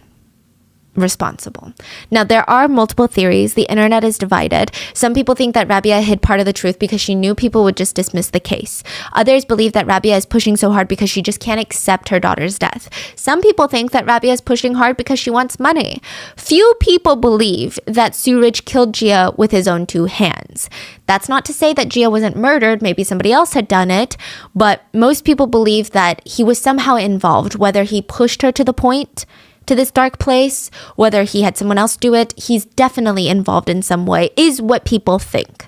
responsible. Now, there are multiple theories. The internet is divided. Some people think that Rabia hid part of the truth because she knew people would just dismiss the case. Others believe that Rabia is pushing so hard because she just can't accept her daughter's death. Some people think that Rabia is pushing hard because she wants money. Few people believe that Suraj killed Gia with his own two hands. That's not to say that Gia wasn't murdered. Maybe somebody else had done it. But most people believe that he was somehow involved, whether he pushed her to the point, to this dark place, whether he had someone else do it. He's definitely involved in some way, is what people think.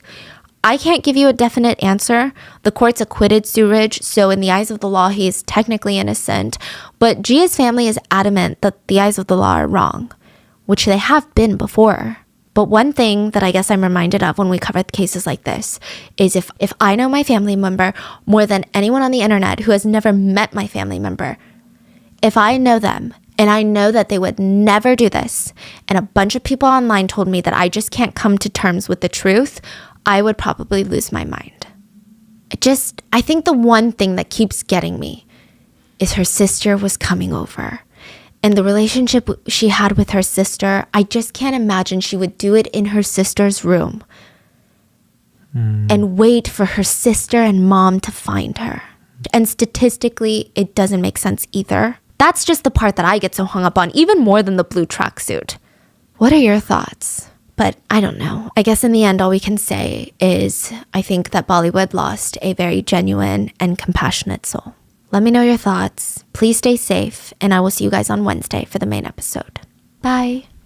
I can't give you a definite answer. The courts acquitted Suraj, so in the eyes of the law, he is technically innocent. But Gia's family is adamant that the eyes of the law are wrong, which they have been before. But one thing that I guess I'm reminded of when we cover cases like this is if I know my family member more than anyone on the internet who has never met my family member, if I know them, and I know that they would never do this, and a bunch of people online told me that I just can't come to terms with the truth, I would probably lose my mind. I think the one thing that keeps getting me is her sister was coming over. And the relationship she had with her sister, I just can't imagine she would do it in her sister's room and wait for her sister and mom to find her. And statistically, it doesn't make sense either. That's just the part that I get so hung up on, even more than the blue tracksuit. What are your thoughts? But I don't know. I guess in the end, all we can say is I think that Bollywood lost a very genuine and compassionate soul. Let me know your thoughts. Please stay safe, and I will see you guys on Wednesday for the main episode. Bye.